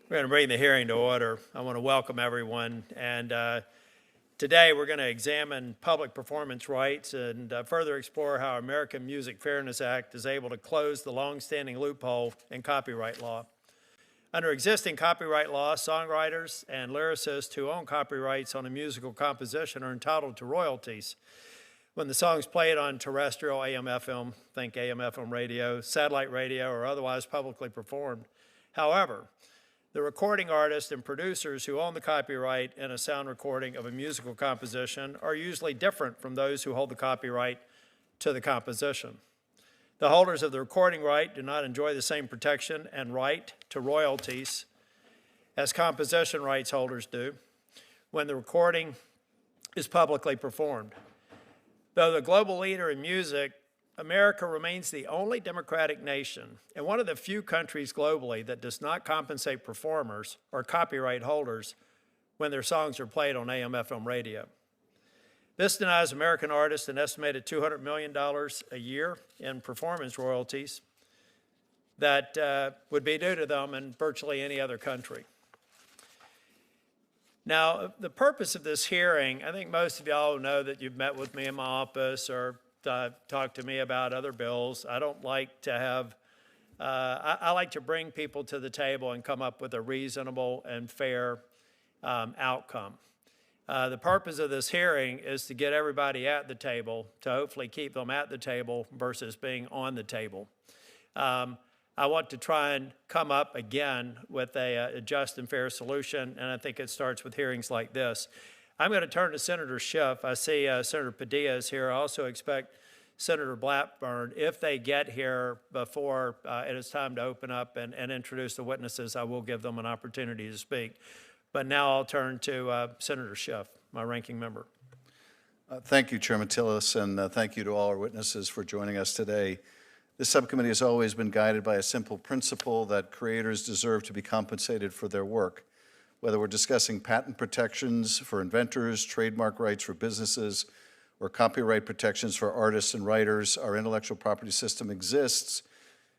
We're going to bring the hearing to order. I want to welcome everyone. And today we're going to examine public performance rights and further explore how American Music Fairness Act is able to close the long-standing loophole in copyright law. Under existing copyright law, songwriters and lyricists who own copyrights on a musical composition are entitled to royalties when the song is played on terrestrial AM/FM, think AM/FM radio, satellite radio, or otherwise publicly performed. However, the recording artists and producers who own the copyright in a sound recording of a musical composition are usually different from those who hold the copyright to the composition. The holders of the recording right do not enjoy the same protection and right to royalties as composition rights holders do when the recording is publicly performed. Though the global leader in music, America remains the only democratic nation and one of the few countries globally that does not compensate performers or copyright holders when their songs are played on AM/FM radio. This denies American artists an estimated $200 million a year in performance royalties that would be due to them in virtually any other country. Now, the purpose of this hearing, I think most of y'all know that you've met with me in my office or talk to me about other bills. I don't like to have, I like to bring people to the table and come up with a reasonable and fair outcome. The purpose of this hearing is to get everybody at the table, to hopefully keep them at the table versus being on the table. I want to try and come up again with a just and fair solution, and I think it starts with hearings like this. I'm going to turn to Senator Schiff. I see Senator Padilla is here. I also expect Senator Blackburn. If they get here before it is time to open up and introduce the witnesses, I will give them an opportunity to speak. But now I'll turn to Senator Schiff, my ranking member. Thank you, Chairman Tillis, and thank you to all our witnesses for joining us today. This subcommittee has always been guided by a simple principle that creators deserve to be compensated for their work. Whether we're discussing patent protections for inventors, trademark rights for businesses, or copyright protections for artists and writers, our intellectual property system exists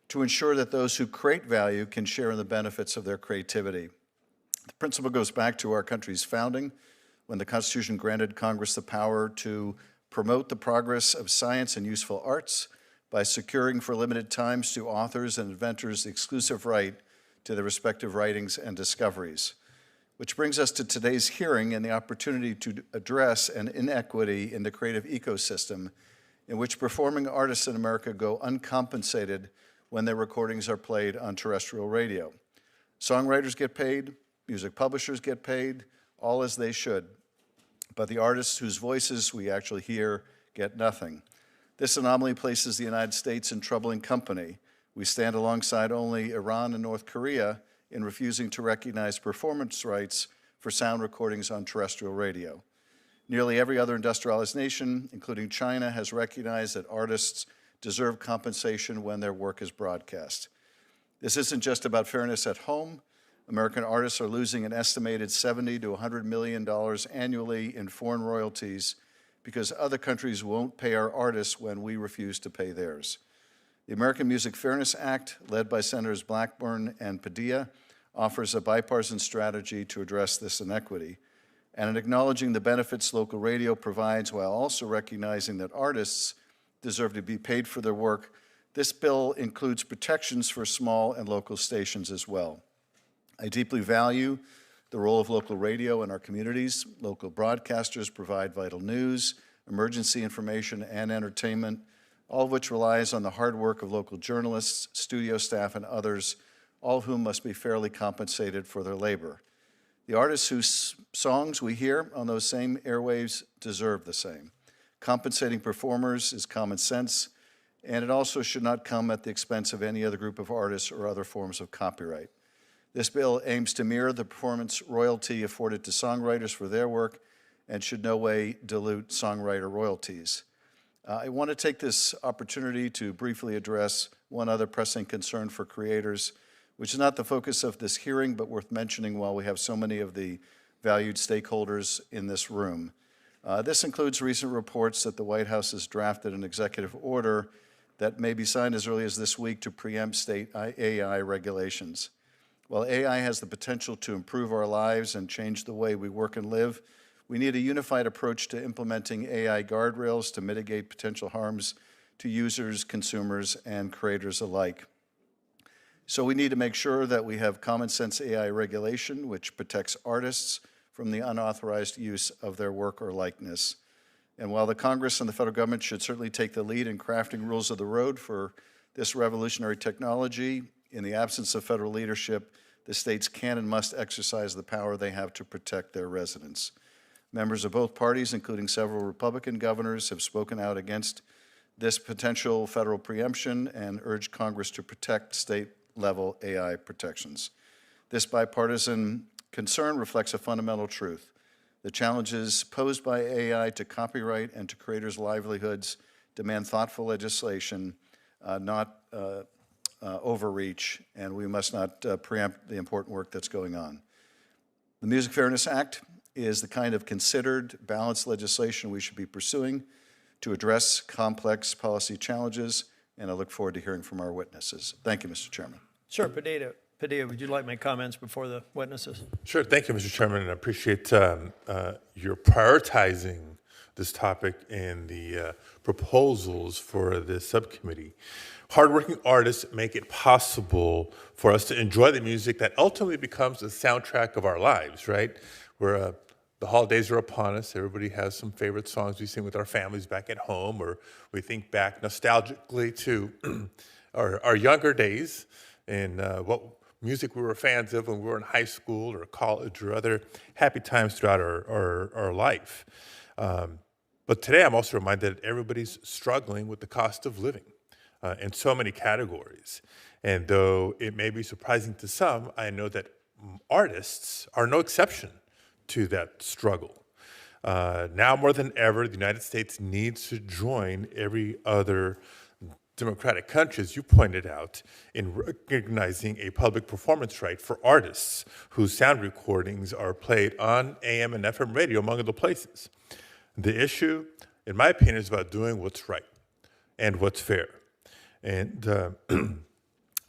to ensure that those who create value can share in the benefits of their creativity. The principle goes back to our country's founding, when the Constitution granted Congress the power to promote the progress of science and useful arts by securing for limited times to authors and inventors the exclusive right to their respective writings and discoveries. Which brings us to today's hearing and the opportunity to address an inequity in the creative ecosystem in which performing artists in America go uncompensated when their recordings are played on terrestrial radio. Songwriters get paid, music publishers get paid, all as they should, but the artists whose voices we actually hear get nothing. This anomaly places the United States in troubling company. We stand alongside only Iran and North Korea in refusing to recognize performance rights for sound recordings on terrestrial radio. Nearly every other industrialized nation, including China, has recognized that artists deserve compensation when their work is broadcast. This isn't just about fairness at home. American artists are losing an estimated $70 to $100 million annually in foreign royalties because other countries won't pay our artists when we refuse to pay theirs. The American Music Fairness Act, led by Senators Blackburn and Padilla, offers a bipartisan strategy to address this inequity. And in acknowledging the benefits local radio provides while also recognizing that artists deserve to be paid for their work, this bill includes protections for small and local stations as well. I deeply value the role of local radio in our communities. Local broadcasters provide vital news, emergency information, and entertainment, all of which relies on the hard work of local journalists, studio staff, and others, all of whom must be fairly compensated for their labor. The artists whose songs we hear on those same airwaves deserve the same. Compensating performers is common sense, and it also should not come at the expense of any other group of artists or other forms of copyright. This bill aims to mirror the performance royalty afforded to songwriters for their work and should no way dilute songwriter royalties. I want to take this opportunity to briefly address one other pressing concern for creators, which is not the focus of this hearing, but worth mentioning while we have so many of the valued stakeholders in this room. This includes recent reports that the White House has drafted an executive order that may be signed as early as this week to preempt state AI regulations. While AI has the potential to improve our lives and change the way we work and live, we need a unified approach to implementing AI guardrails to mitigate potential harms to users, consumers, and creators alike. So we need to make sure that we have common sense AI regulation, which protects artists from the unauthorized use of their work or likeness. And while the Congress and the federal government should certainly take the lead in crafting rules of the road for this revolutionary technology, in the absence of federal leadership, the states can and must exercise the power they have to protect their residents. Members of both parties, including several Republican governors, have spoken out against this potential federal preemption and urged Congress to protect state-level AI protections. This bipartisan concern reflects a fundamental truth. The challenges posed by AI to copyright and to creators' livelihoods demand thoughtful legislation, not overreach, and we must not preempt the important work that's going on. The Music Fairness Act is the kind of considered, balanced legislation we should be pursuing to address complex policy challenges, and I look forward to hearing from our witnesses. Thank you, Mr. Chairman. Sure, Padilla, would you like to make comments before the witnesses? Sure. Thank you, Mr. Chairman, and I appreciate your prioritizing this topic and the proposals for this subcommittee. Hardworking artists make it possible for us to enjoy the music that ultimately becomes the soundtrack of our lives, right? Where the holidays are upon us. Everybody has some favorite songs we sing with our families back at home, or we think back nostalgically to our younger days and what music we were fans of when we were in high school or college or other happy times throughout our life. But today I'm also reminded that everybody's struggling with the cost of living in so many categories. And though it may be surprising to some, I know that artists are no exception to that struggle. Now more than ever, the United States needs to join every other democratic country, as you pointed out, in recognizing a public performance right for artists whose sound recordings are played on AM and FM radio, among other places. The issue, in my opinion, is about doing what's right and what's fair. And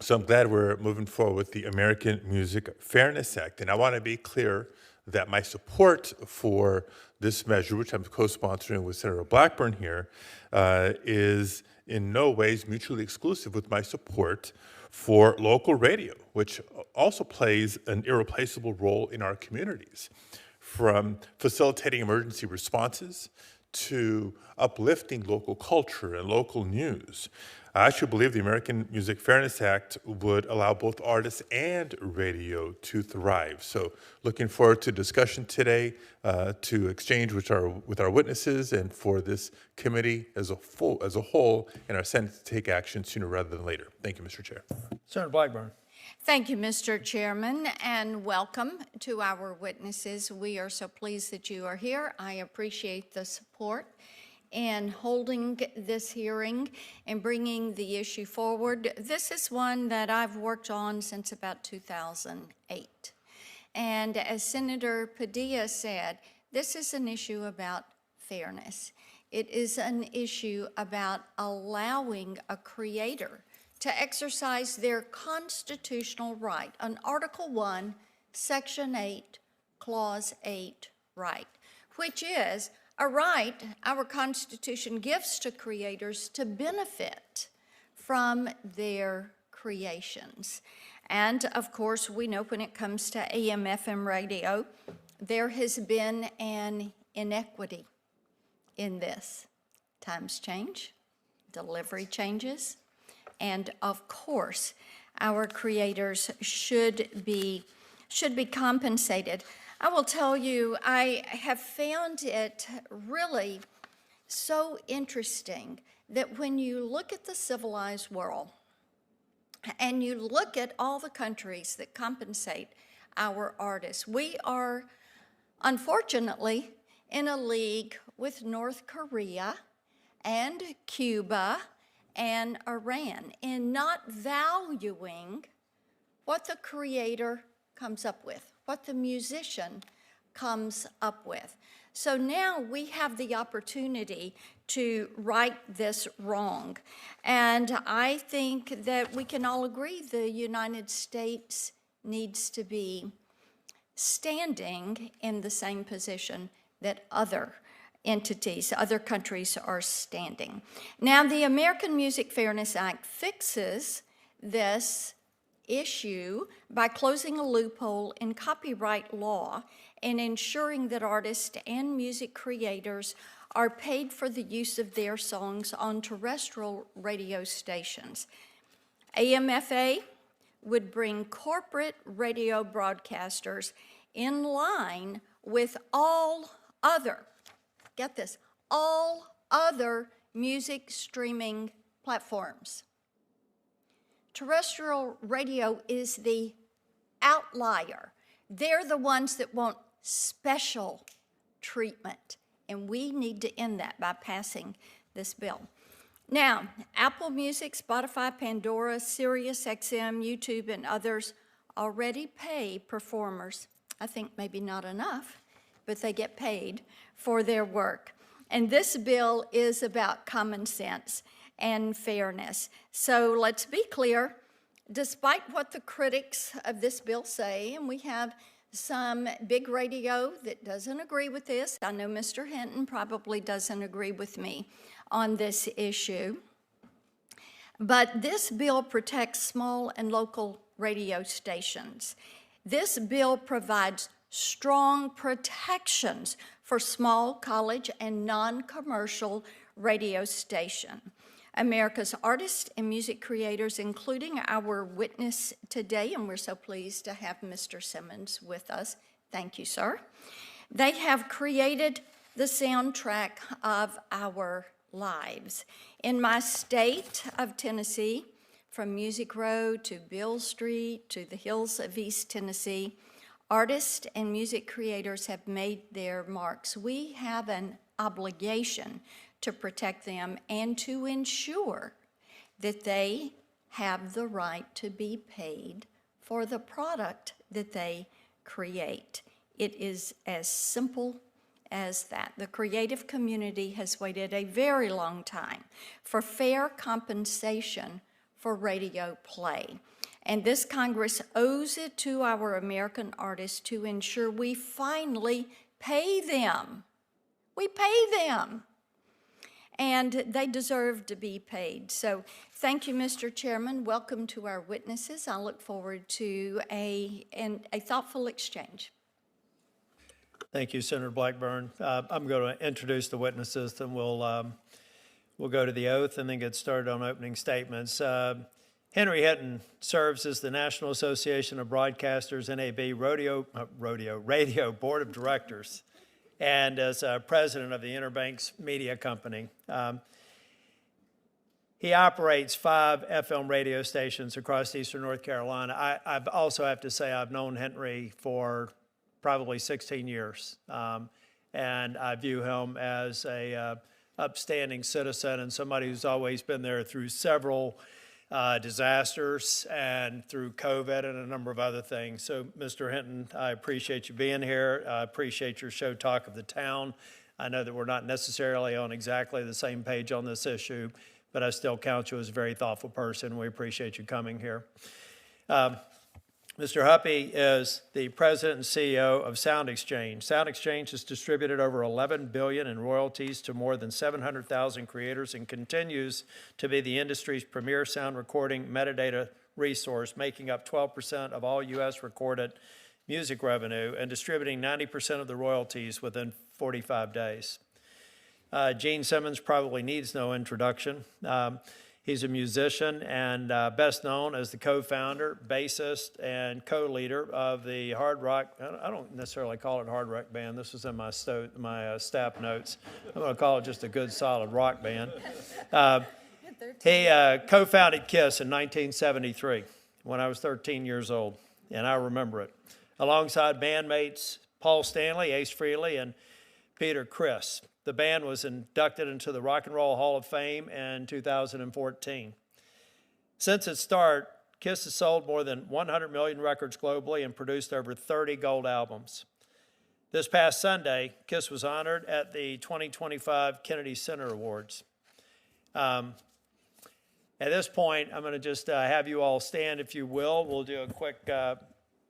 so I'm glad we're moving forward with the American Music Fairness Act. And I want to be clear that my support for this measure, which I'm co-sponsoring with Senator Blackburn here, is in no ways mutually exclusive with my support for local radio, which also plays an irreplaceable role in our communities, from facilitating emergency responses to uplifting local culture and local news. I actually believe the American Music Fairness Act would allow both artists and radio to thrive. So looking forward to discussion today, to exchange with our witnesses, and for this committee as a whole and our Senate to take action sooner rather than later. Thank you, Mr. Chair. Senator Blackburn. Thank you, Mr. Chairman, and welcome to our witnesses. We are so pleased that you are here. I appreciate the support in holding this hearing and bringing the issue forward. This is one that I've worked on since about 2008. And as Senator Padilla said, this is an issue about fairness. It is an issue about allowing a creator to exercise their constitutional right, an Article 1, Section 8, Clause 8 right, which is a right our Constitution gives to creators to benefit from their creations. And of course, we know when it comes to AM/FM radio, there has been an inequity in this. Times change, delivery changes, and of course, our creators should be compensated. I will tell you, I have found it really so interesting that when you look at the civilized world and you look at all the countries that compensate our artists, we are unfortunately in a league with North Korea and Cuba and Iran in not valuing what the creator comes up with, what the musician comes up with. So now we have the opportunity to right this wrong. And I think that we can all agree the United States needs to be standing in the same position that other entities, other countries are standing. Now, the American Music Fairness Act fixes this issue by closing a loophole in copyright law and ensuring that artists and music creators are paid for the use of their songs on terrestrial radio stations. AMFA would bring corporate radio broadcasters in line with all other, get this, all other music streaming platforms. Terrestrial radio is the outlier. They're the ones that want special treatment, and we need to end that by passing this bill. Now, Apple Music, Spotify, Pandora, Sirius XM, YouTube, and others already pay performers. I think maybe not enough, but they get paid for their work. And this bill is about common sense and fairness. So let's be clear, despite what the critics of this bill say, and we have some big radio that doesn't agree with this. I know Mr. Hinton probably doesn't agree with me on this issue. But this bill protects small and local radio stations. This bill provides strong protections for small, college, and non-commercial radio stations. America's artists and music creators, including our witness today, and we're so pleased to have Mr. Simmons with us. Thank you, sir. They have created the soundtrack of our lives. In my state of Tennessee, from Music Row to Beale Street to the hills of East Tennessee, artists and music creators have made their marks. We have an obligation to protect them and to ensure that they have the right to be paid for the product that they create. It is as simple as that. The creative community has waited a very long time for fair compensation for radio play. And this Congress owes it to our American artists to ensure we finally pay them. We pay them. And they deserve to be paid. So thank you, Mr. Chairman. Welcome to our witnesses. I look forward to a thoughtful exchange. Thank you, Senator Blackburn. I'm going to introduce the witnesses, then we'll go to the oath and then get started on opening statements. Henry Hinton serves as the National Association of Broadcasters, NAB Radio Board of Directors, and as president of the Interbanks Media Company. He operates 5 FM radio stations across eastern North Carolina. I also have to say I've known Henry for probably 16 years, and I view him as a upstanding citizen and somebody who's always been there through several disasters and through COVID and a number of other things. So, Mr. Hinton, I appreciate you being here. I appreciate your show Talk of the Town. I know that we're not necessarily on exactly the same page on this issue, but I still count you as a very thoughtful person. We appreciate you coming here. Mr. Huppy is the president and CEO of Sound Exchange. Sound Exchange has distributed over $11 billion in royalties to more than 700,000 creators and continues to be the industry's premier sound recording metadata resource, making up 12% of all U.S. recorded music revenue and distributing 90% of the royalties within 45 days. Gene Simmons probably needs no introduction. He's a musician and best known as the co-founder, bassist, and co-leader of the hard rock, I don't necessarily call it hard rock band. This was in my staff notes. I'm going to call it just a good, solid rock band. He co-founded KISS in 1973 when I was 13 years old, and I remember it, alongside bandmates Paul Stanley, Ace Frehley, and Peter Criss. The band was inducted into the Rock and Roll Hall of Fame in 2014. Since its start, KISS has sold more than 100 million records globally and produced over 30 gold albums. This past Sunday, KISS was honored at the 2025 Kennedy Center Awards. At this point, I'm going to just have you all stand, if you will. We'll do a quick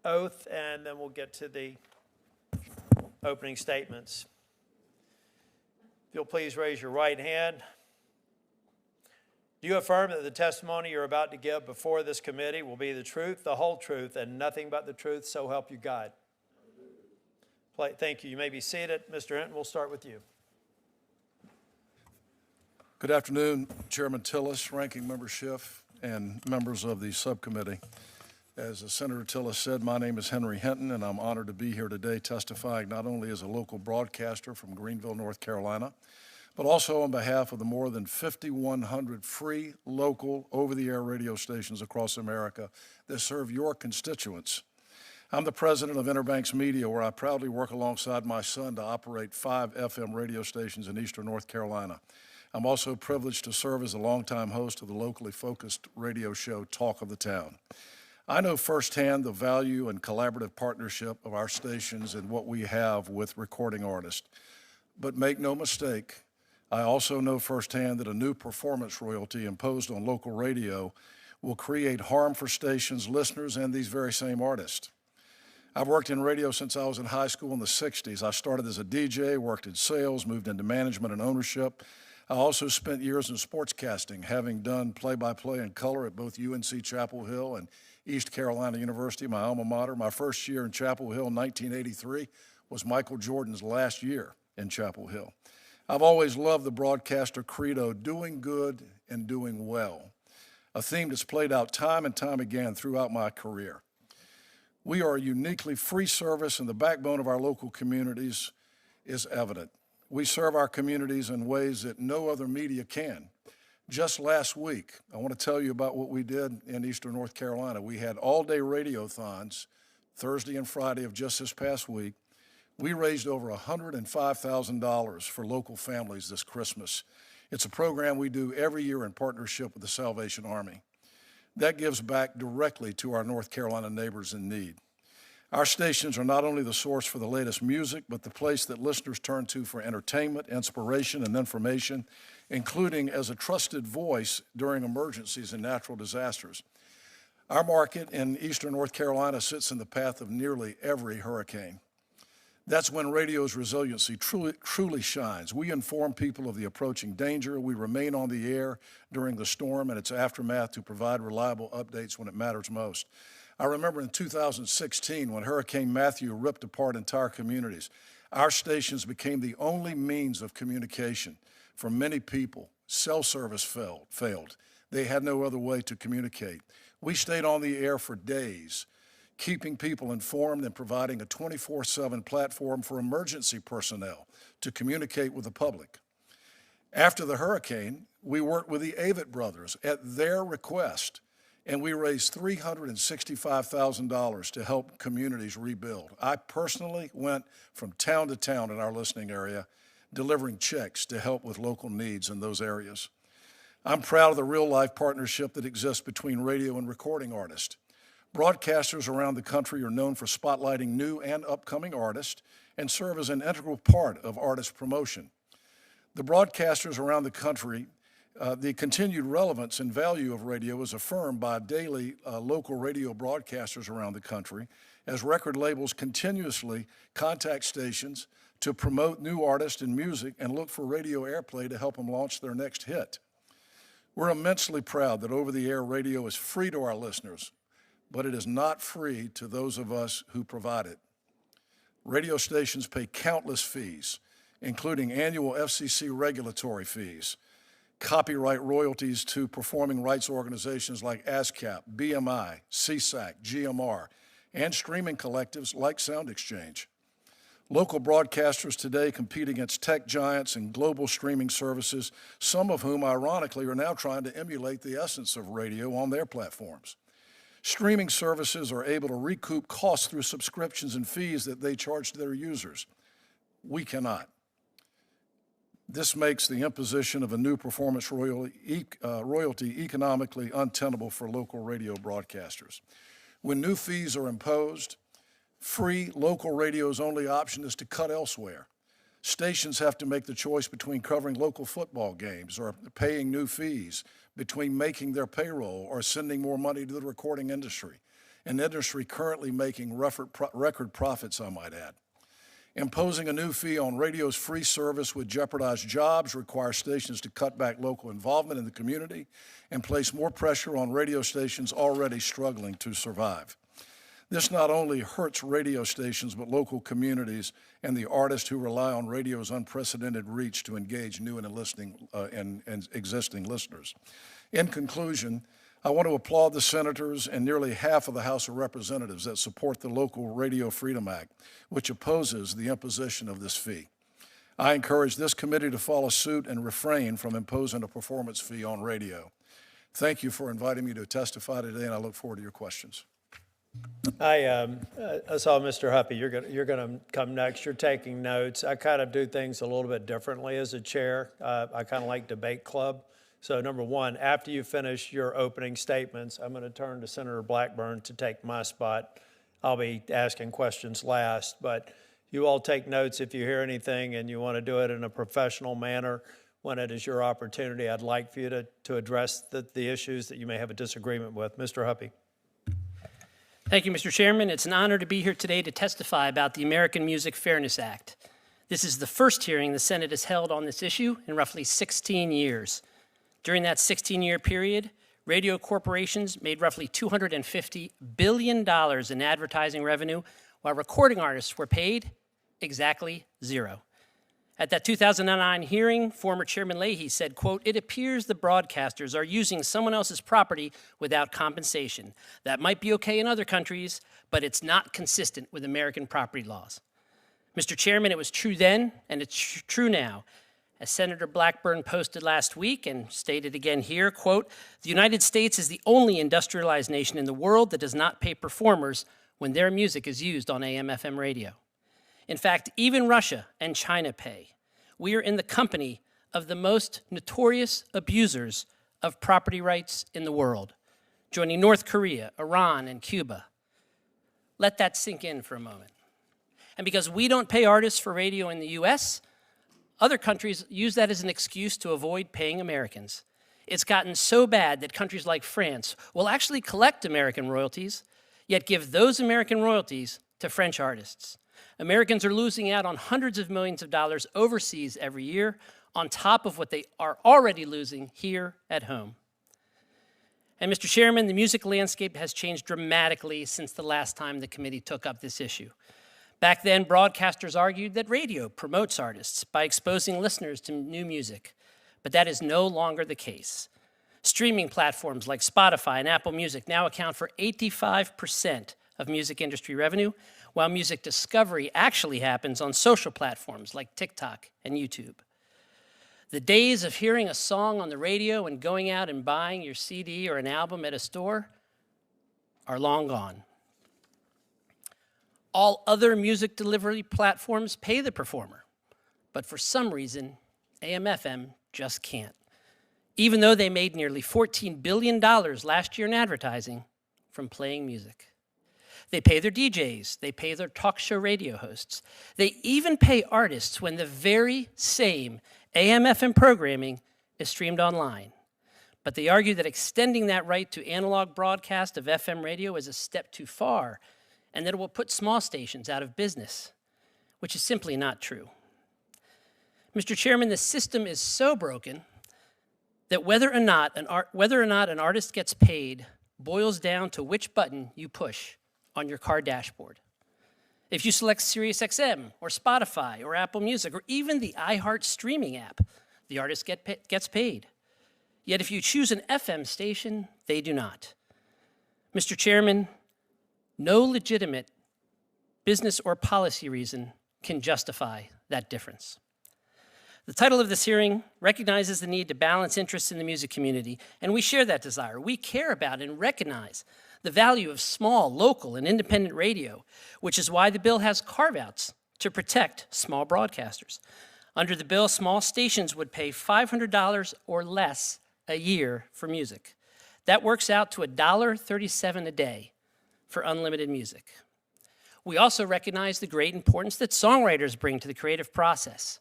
oath, and then we'll get to the opening statements. If you'll please raise your right hand. Do you affirm that the testimony you're about to give before this committee will be the truth, the whole truth, and nothing but the truth, so help you God? Thank you. You may be seated. Mr. Hinton, we'll start with you. Good afternoon, Chairman Tillis, Ranking Member Schiff, and members of the subcommittee. As Senator Tillis said, my name is Henry Hinton, and I'm honored to be here today testifying not only as a local broadcaster from Greenville, North Carolina, but also on behalf of the more than 5,100 free, local, over-the-air radio stations across America that serve your constituents. I'm the president of Interbanks Media, where I proudly work alongside my son to operate 5 FM radio stations in eastern North Carolina. I'm also privileged to serve as a longtime host of the locally focused radio show Talk of the Town. I know firsthand the value and collaborative partnership of our stations and what we have with recording artists. But make no mistake, I also know firsthand that a new performance royalty imposed on local radio will create harm for stations, listeners, and these very same artists. I've worked in radio since I was in high school in the 60s. I started as a DJ, worked in sales, moved into management and ownership. I also spent years in sportscasting, having done play-by-play in color at both UNC Chapel Hill and East Carolina University, my alma mater. My first year in Chapel Hill in 1983 was Michael Jordan's last year in Chapel Hill. I've always loved the broadcaster credo, doing good and doing well, a theme that's played out time and time again throughout my career. We are a uniquely free service, and the backbone of our local communities is evident. We serve our communities in ways that no other media can. Just last week, I want to tell you about what we did in eastern North Carolina. We had all-day radiothons Thursday and Friday of just this past week. We raised over $105,000 for local families this Christmas. It's a program we do every year in partnership with the Salvation Army. That gives back directly to our North Carolina neighbors in need. Our stations are not only the source for the latest music, but the place that listeners turn to for entertainment, inspiration, and information, including as a trusted voice during emergencies and natural disasters. Our market in eastern North Carolina sits in the path of nearly every hurricane. That's when radio's resiliency truly shines. We inform people of the approaching danger. We remain on the air during the storm and its aftermath to provide reliable updates when it matters most. I remember in 2016 when Hurricane Matthew ripped apart entire communities. Our stations became the only means of communication for many people. Cell service failed. They had no other way to communicate. We stayed on the air for days, keeping people informed and providing a 24/7 platform for emergency personnel to communicate with the public. After the hurricane, we worked with the Avett brothers at their request, and we raised $365,000 to help communities rebuild. I personally went from town to town in our listening area, delivering checks to help with local needs in those areas. I'm proud of the real-life partnership that exists between radio and recording artists. Broadcasters around the country are known for spotlighting new and upcoming artists and serve as an integral part of artist promotion. The broadcasters around the country, the continued relevance and value of radio is affirmed by daily local radio broadcasters around the country as record labels continuously contact stations to promote new artists and music and look for radio airplay to help them launch their next hit. We're immensely proud that over-the-air radio is free to our listeners, but it is not free to those of us who provide it. Radio stations pay countless fees, including annual FCC regulatory fees, copyright royalties to performing rights organizations like ASCAP, BMI, CSAC, GMR, and streaming collectives like Sound Exchange. Local broadcasters today compete against tech giants and global streaming services, some of whom, ironically, are now trying to emulate the essence of radio on their platforms. Streaming services are able to recoup costs through subscriptions and fees that they charge to their users. We cannot. This makes the imposition of a new performance royalty economically untenable for local radio broadcasters. When new fees are imposed, free local radio's only option is to cut elsewhere. Stations have to make the choice between covering local football games or paying new fees, between making their payroll or sending more money to the recording industry. an industry currently making record profits, I might add. Imposing a new fee on radio's free service would jeopardize jobs, require stations to cut back local involvement in the community, and place more pressure on radio stations already struggling to survive. This not only hurts radio stations, but local communities and the artists who rely on radio's unprecedented reach to engage new and existing listeners. In conclusion, I want to applaud the senators and nearly half of the House of Representatives that support the Local Radio Freedom Act, which opposes the imposition of this fee. I encourage this committee to follow suit and refrain from imposing a performance fee on radio. Thank you for inviting me to testify today, and I look forward to your questions. I saw Mr. Huppy. You're gonna come next. You're taking notes. I kind of do things a little bit differently as a chair. I kind of like debate club. So number one, after you finish your opening statements, I'm going to turn to Senator Blackburn to take my spot. I'll be asking questions last, but you all take notes if you hear anything and you want to do it in a professional manner when it is your opportunity. I'd like for you to address the issues that you may have a disagreement with. Mr. Huppy. Thank you, Mr. Chairman. It's an honor to be here today to testify about the American Music Fairness Act. This is the first hearing the Senate has held on this issue in roughly 16 years. During that 16-year period, radio corporations made roughly $250 billion in advertising revenue, while recording artists were paid exactly zero. At that 2009 hearing, former Chairman Leahy said, quote, "It appears the broadcasters are using someone else's property without compensation. That might be okay in other countries, but it's not consistent with American property laws." Mr. Chairman, it was true then, and it's true now. As Senator Blackburn posted last week and stated again here, quote, "The United States is the only industrialized nation in the world that does not pay performers when their music is used on AM/FM radio. In fact, even Russia and China pay. We are in the company of the most notorious abusers of property rights in the world, joining North Korea, Iran, and Cuba." Let that sink in for a moment. And because we don't pay artists for radio in the US, other countries use that as an excuse to avoid paying Americans. It's gotten so bad that countries like France will actually collect American royalties, yet give those American royalties to French artists. Americans are losing out on hundreds of millions of dollars overseas every year, on top of what they are already losing here at home. And Mr. Chairman, the music landscape has changed dramatically since the last time the committee took up this issue. Back then, broadcasters argued that radio promotes artists by exposing listeners to new music, but that is no longer the case. Streaming platforms like Spotify and Apple Music now account for 85% of music industry revenue, while music discovery actually happens on social platforms like TikTok and YouTube. The days of hearing a song on the radio and going out and buying your CD or an album at a store are long gone. All other music delivery platforms pay the performer, but for some reason, AM/FM just can't, even though they made nearly $14 billion last year in advertising from playing music. They pay their DJs, they pay their talk show radio hosts, they even pay artists when the very same AM/FM programming is streamed online. But they argue that extending that right to analog broadcast of FM radio is a step too far, and that it will put small stations out of business, which is simply not true. Mr. Chairman, the system is so broken that whether or not an artist gets paid boils down to which button you push on your car dashboard. If you select SiriusXM or Spotify or Apple Music or even the iHeart streaming app, the artist gets paid. Yet if you choose an FM station, they do not. Mr. Chairman, no legitimate business or policy reason can justify that difference. The title of this hearing recognizes the need to balance interests in the music community, and we share that desire. We care about and recognize the value of small, local, and independent radio, which is why the bill has carve-outs to protect small broadcasters. Under the bill, small stations would pay $500 or less a year for music. That works out to $1.37 a day for unlimited music. We also recognize the great importance that songwriters bring to the creative process.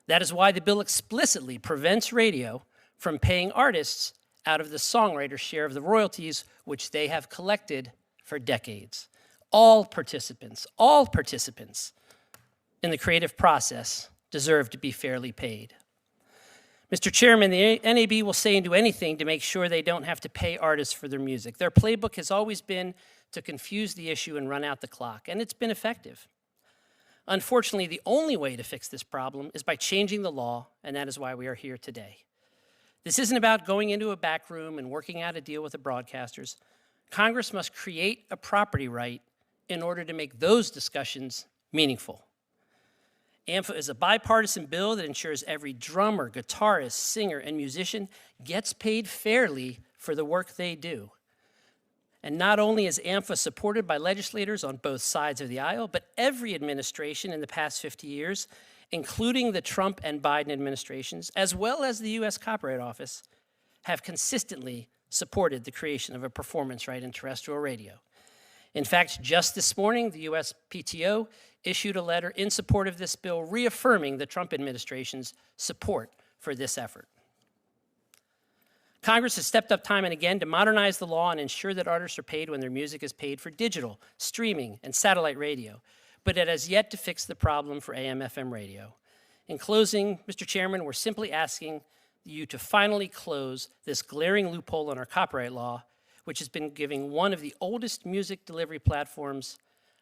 That is why the bill explicitly prevents radio from paying artists out of the songwriter's share of the royalties which they have collected for decades. All participants in the creative process deserve to be fairly paid. Mr. Chairman, the NAB will say and do anything to make sure they don't have to pay artists for their music. Their playbook has always been to confuse the issue and run out the clock, and it's been effective. Unfortunately, the only way to fix this problem is by changing the law, and that is why we are here today. This isn't about going into a back room and working out a deal with the broadcasters. Congress must create a property right in order to make those discussions meaningful. AMFA is a bipartisan bill that ensures every drummer, guitarist, singer, and musician gets paid fairly for the work they do. And not only is AMFA supported by legislators on both sides of the aisle, but every administration in the past 50 years, including the Trump and Biden administrations, as well as the U.S. Copyright Office, have consistently supported the creation of a performance right in terrestrial radio. In fact, just this morning, the U.S. PTO issued a letter in support of this bill, reaffirming the Trump administration's support for this effort. Congress has stepped up time and again to modernize the law and ensure that artists are paid when their music is paid for digital, streaming, and satellite radio, but it has yet to fix the problem for AM/FM radio. In closing, Mr. Chairman, we're simply asking you to finally close this glaring loophole in our copyright law, which has been giving one of the oldest music delivery platforms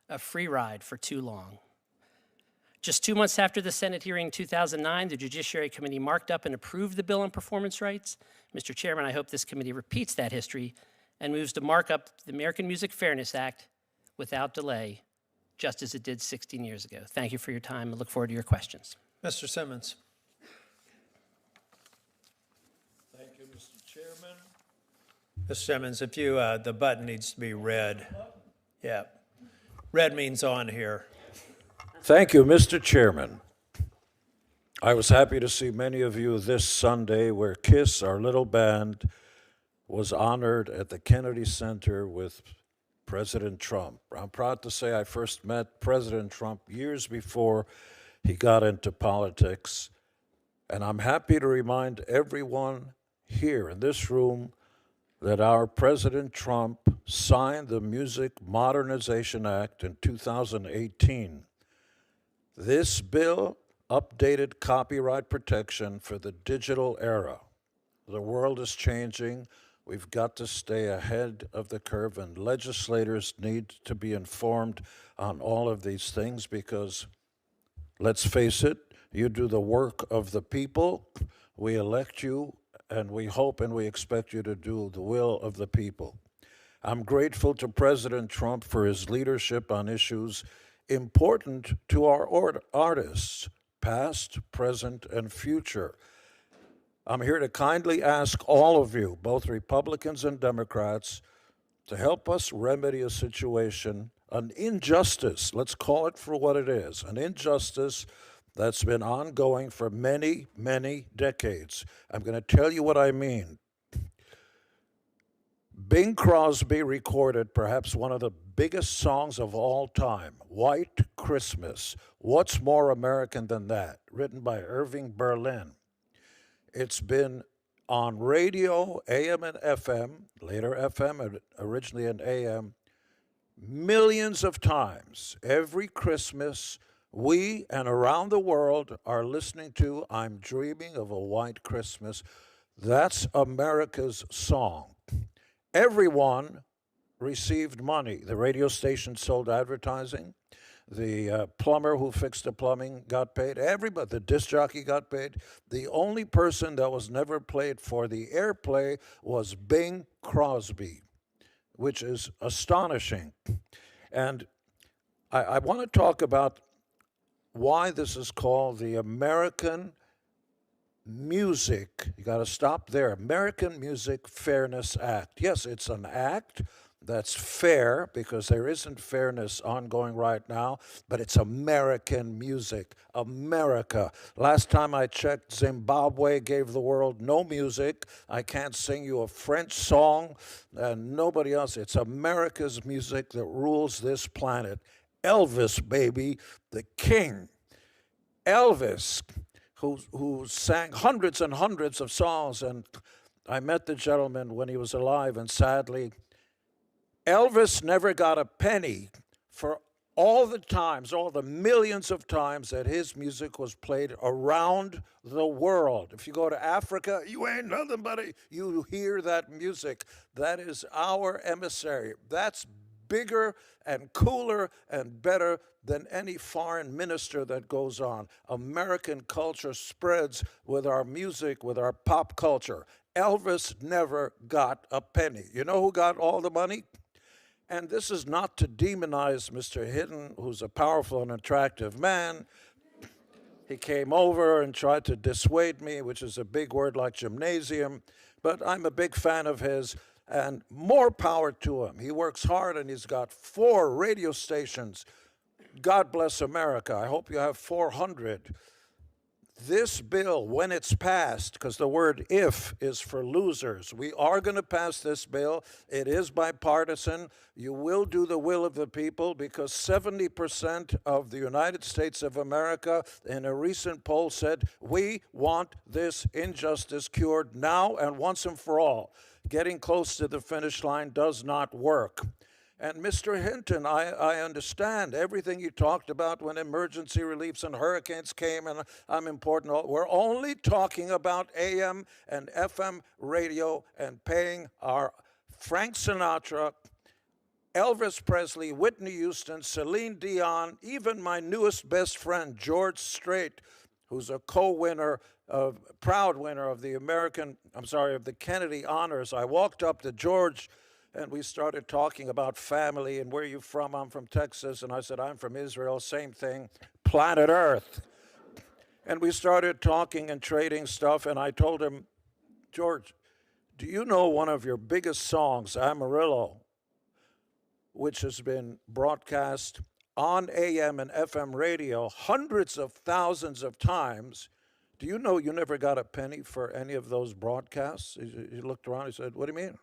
a free ride for too long. Just 2 months after the Senate hearing in 2009, the Judiciary Committee marked up and approved the bill on performance rights. Mr. Chairman, I hope this committee repeats that history and moves to mark up the American Music Fairness Act without delay, just as it did 16 years ago. Thank you for your time. I look forward to your questions. Mr. Simmons. Thank you, Mr. Chairman. Mr. Simmons, if you, the button needs to be red. Yeah. Red means on here. Thank you, Mr. Chairman. I was happy to see many of you this Sunday where KISS, our little band, was honored at the Kennedy Center with President Trump. I'm proud to say I first met President Trump years before he got into politics, and I'm happy to remind everyone here in this room that our President Trump signed the Music Modernization Act in 2018. This bill updated copyright protection for the digital era. The world is changing. We've got to stay ahead of the curve, and legislators need to be informed on all of these things because, let's face it, you do the work of the people. We elect you, and we hope and we expect you to do the will of the people. I'm grateful to President Trump for his leadership on issues important to our artists, past, present, and future. I'm here to kindly ask all of you, both Republicans and Democrats, to help us remedy a situation, an injustice, let's call it for what it is, an injustice that's been ongoing for many, many decades. I'm going to tell you what I mean. Bing Crosby recorded perhaps one of the biggest songs of all time, White Christmas. What's more American than that? Written by Irving Berlin. It's been on radio, AM and FM, later FM and originally in AM, millions of times. Every Christmas, we and around the world are listening to I'm Dreaming of a White Christmas. That's America's song. Everyone received money. The radio station sold advertising. The plumber who fixed the plumbing got paid. Everybody, the disc jockey got paid. The only person that was never paid for the airplay was Bing Crosby, which is astonishing. And I want to talk about why this is called the American Music, you got to stop there, American Music Fairness Act. Yes, it's an act that's fair because there isn't fairness ongoing right now, but it's American music, America. Last time I checked, Zimbabwe gave the world no music. I can't sing you a French song and nobody else. It's America's music that rules this planet. Elvis, baby, the king. Elvis, who sang hundreds and hundreds of songs, and I met the gentleman when he was alive, and sadly Elvis never got a penny for all the times, all the millions of times that his music was played around the world. If you go to Africa, you ain't nothing but you hear that music. That is our emissary. That's bigger and cooler and better than any foreign minister that goes on. American culture spreads with our music, with our pop culture. Elvis never got a penny. You know who got all the money? And this is not to demonize Mr. Hinton, who's a powerful and attractive man. He came over and tried to dissuade me, which is a big word like gymnasium, but I'm a big fan of his, and more power to him. He works hard, and he's got 4 radio stations. God bless America. I hope you have 400. This bill, when it's passed, because the word if is for losers, we are going to pass this bill. It is bipartisan. You will do the will of the people, because 70% of the United States of America in a recent poll said, we want this injustice cured now and once and for all. Getting close to the finish line does not work. And Mr. Hinton, I understand everything you talked about when emergency reliefs and hurricanes came, and I'm important. We're only talking about AM and FM radio and paying our Frank Sinatra, Elvis Presley, Whitney Houston, Celine Dion, even my newest best friend, George Strait, who's a co-winner, proud winner of the Kennedy Honors. I walked up to George and we started talking about family and where you from. I'm from Texas. And I said, I'm from Israel. Same thing, planet Earth. And we started talking and trading stuff. And I told him, George, do you know one of your biggest songs, Amarillo, which has been broadcast on AM and FM radio hundreds of thousands of times? Do you know you never got a penny for any of those broadcasts? He looked around, he said, what do you mean?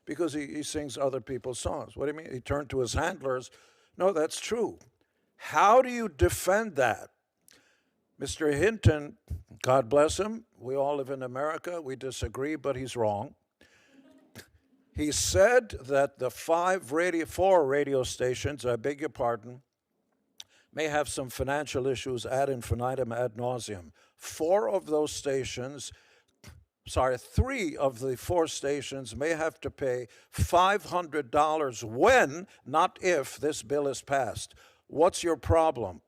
Because he sings other people's songs. What do you mean? He turned to his handlers. No, that's true. How do you defend that? Mr. Hinton, God bless him, we all live in America, we disagree, but he's wrong. He said that the 4 radio stations, I beg your pardon, may have some financial issues ad infinitum, ad nauseum. 3 of the 4 stations may have to pay $500 when, not if, this bill is passed. What's your problem?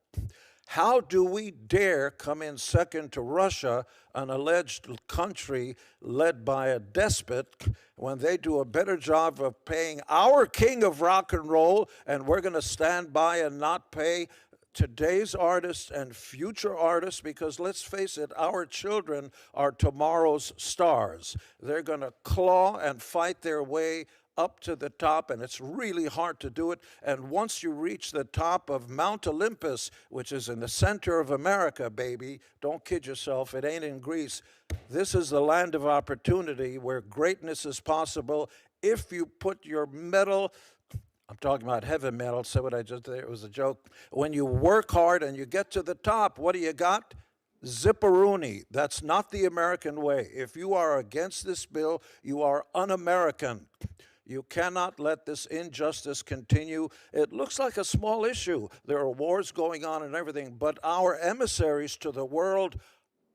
How do we dare come in second to Russia, an alleged country led by a despot, when they do a better job of paying our king of rock and roll, and we're going to stand by and not pay today's artists and future artists? Because let's face it, our children are tomorrow's stars. They're going to claw and fight their way up to the top, and it's really hard to do it. And once you reach the top of Mount Olympus, which is in the center of America, baby, don't kid yourself, it ain't in Greece. This is the land of opportunity where greatness is possible if you put your metal, I'm talking about heavy metal, so what I just did, it was a joke. When you work hard and you get to the top, what do you got? Zipperoonie. That's not the American way. If you are against this bill, you are un-American. You cannot let this injustice continue. It looks like a small issue. There are wars going on and everything, but our emissaries to the world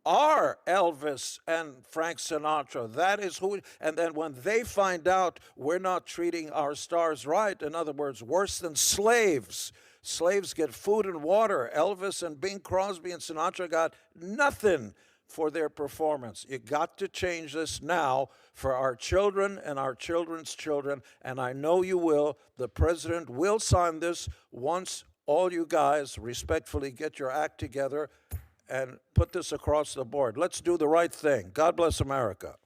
are Elvis and Frank Sinatra. That is who, and then when they find out we're not treating our stars right, in other words, worse than slaves. Slaves get food and water. Elvis and Bing Crosby and Sinatra got nothing for their performance. You got to change this now for our children and our children's children, and I know you will. The president will sign this once all you guys respectfully get your act together and put this across the board. Let's do the right thing. God bless America.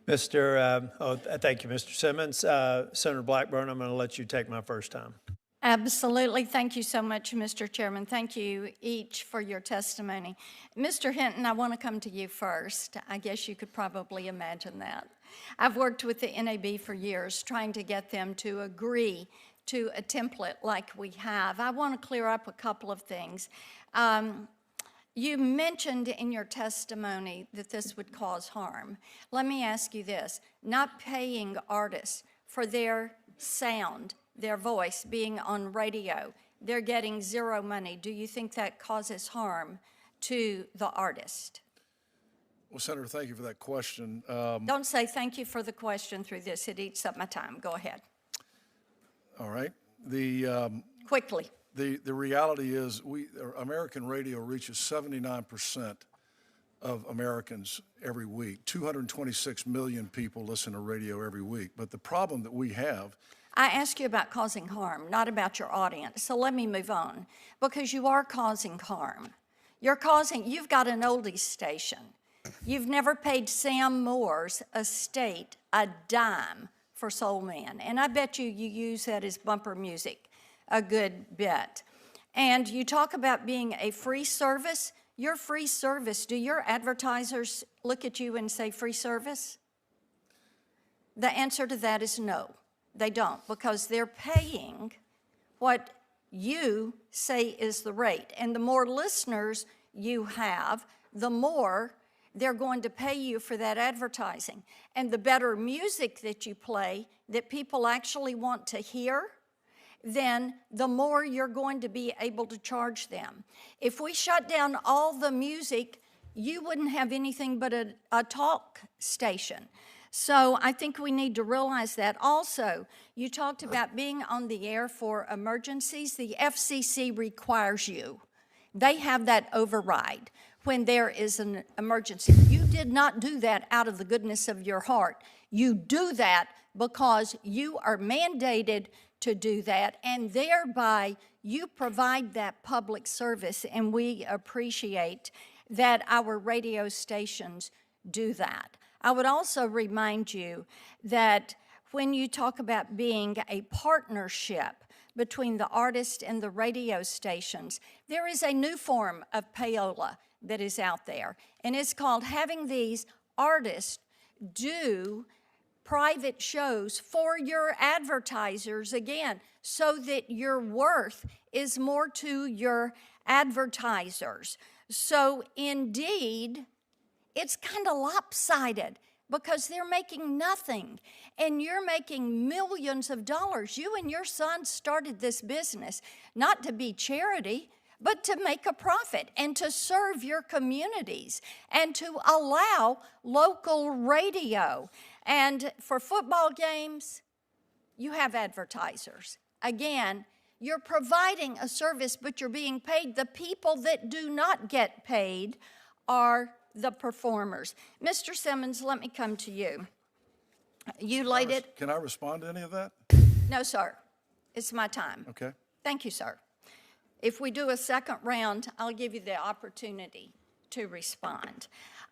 Thank you, Mr. Simmons. Senator Blackburn, I'm going to let you take my first time. Absolutely. Thank you so much, Mr. Chairman. Thank you each for your testimony. Mr. Hinton, I want to come to you first. I guess you could probably imagine that. I've worked with the NAB for years trying to get them to agree to a template like we have. I want to clear up a couple of things. You mentioned in your testimony that this would cause harm. Let me ask you this. Not paying artists for their sound, their voice being on radio, they're getting zero money. Do you think that causes harm to the artist? Well, Senator, thank you for that question. Don't say thank you for the question through this. It eats up my time. Go ahead. All right. The Quickly. reality is American radio reaches 79% of Americans every week. 226 million people listen to radio every week. But the problem that we have, I asked you about causing harm, not about your audience. So let me move on, because you are causing harm. You've got an oldies station. You've never paid Sam Moore's estate a dime for Soul Man. And I bet you use that as bumper music a good bit. And you talk about being a free service. Your free service, do your advertisers look at you and say free service? The answer to that is no, they don't, because they're paying what you say is the rate. And the more listeners you have, the more they're going to pay you for that advertising. And the better music that you play that people actually want to hear, then the more you're going to be able to charge them. If we shut down all the music, you wouldn't have anything but a talk station. So I think we need to realize that. Also, you talked about being on the air for emergencies. The FCC requires you. They have that override when there is an emergency. You did not do that out of the goodness of your heart. You do that because you are mandated to do that, and thereby you provide that public service, and we appreciate that our radio stations do that. I would also remind you that when you talk about being a partnership between the artist and the radio stations, there is a new form of payola that is out there, and it's called having these artists do private shows for your advertisers, again, so that your worth is more to your advertisers. So indeed, it's kind of lopsided because they're making nothing and you're making millions of dollars. You and your son started this business not to be charity, but to make a profit and to serve your communities and to allow local radio. And for football games, you have advertisers. Again, you're providing a service, but you're being paid. The people that do not get paid are the performers. Mr. Simmons, let me come to you. You laid it. Can I respond to any of that? No, sir. It's my time. Okay. Thank you, sir. If we do a second round, I'll give you the opportunity to respond.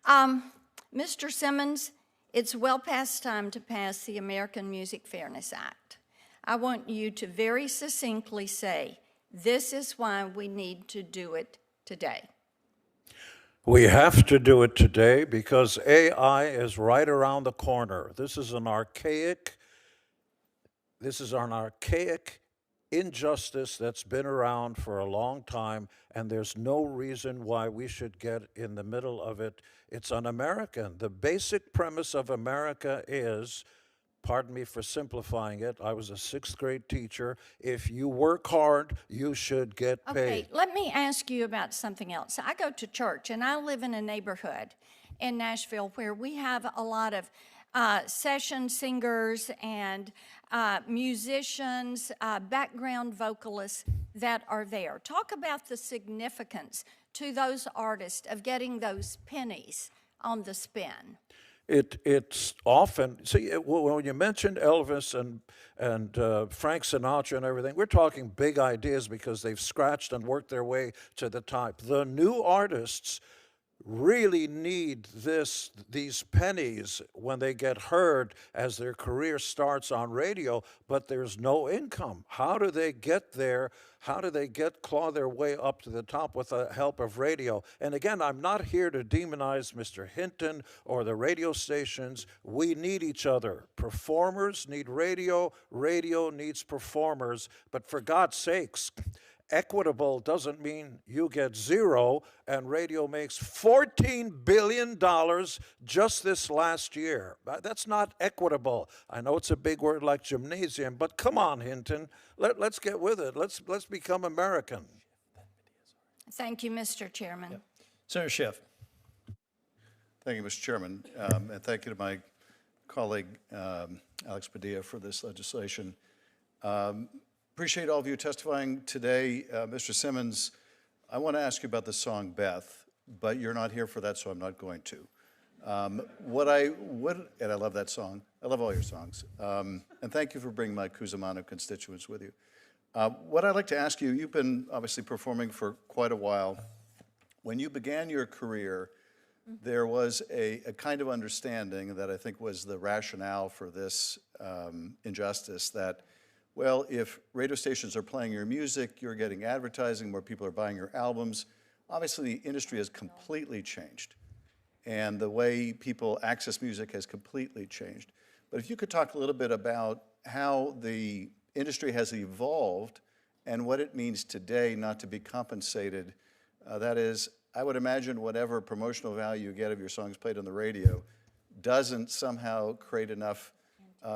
Mr. Simmons, it's well past time to pass the American Music Fairness Act. I want you to very succinctly say, this is why we need to do it today. We have to do it today because AI is right around the corner. This is an archaic injustice that's been around for a long time, and there's no reason why we should get in the middle of it. It's un-American. The basic premise of America is, pardon me for simplifying it, I was a 6th grade teacher, if you work hard, you should get paid. Okay, let me ask you about something else. I go to church, and I live in a neighborhood in Nashville where we have a lot of session singers and musicians, background vocalists that are there. Talk about the significance to those artists of getting those pennies on the spin. It's often, see, when you mentioned Elvis and Frank Sinatra and everything, we're talking big ideas because they've scratched and worked their way to the top. The new artists really need these pennies when they get heard as their career starts on radio, but there's no income. How do they get there? How do they claw their way up to the top with the help of radio? And again, I'm not here to demonize Mr. Hinton or the radio stations. We need each other. Performers need radio, radio needs performers, but for God's sakes, Equitable doesn't mean you get zero, and radio makes $14 billion just this last year. That's not equitable. I know it's a big word like gymnasium, but come on, Hinton, let's get with it. Let's become American. Thank you, Mr. Chairman. Senator Schiff. Thank you, Mr. Chairman, and thank you to my colleague, Alex Padilla, for this legislation. Appreciate all of you testifying today. Mr. Simmons, I want to ask you about the song Beth, but you're not here for that, so I'm not going to. What I would, and I love that song. I love all your songs. And thank you for bringing my Cusimano constituents with you. What I'd like to ask you, you've been obviously performing for quite a while. When you began your career, there was a kind of understanding that I think was the rationale for this injustice that, well, if radio stations are playing your music, you're getting advertising, more people are buying your albums. Obviously, the industry has completely changed, and the way people access music has completely changed. But if you could talk a little bit about how the industry has evolved and what it means today not to be compensated. That is, I would imagine whatever promotional value you get of your songs played on the radio doesn't somehow create enough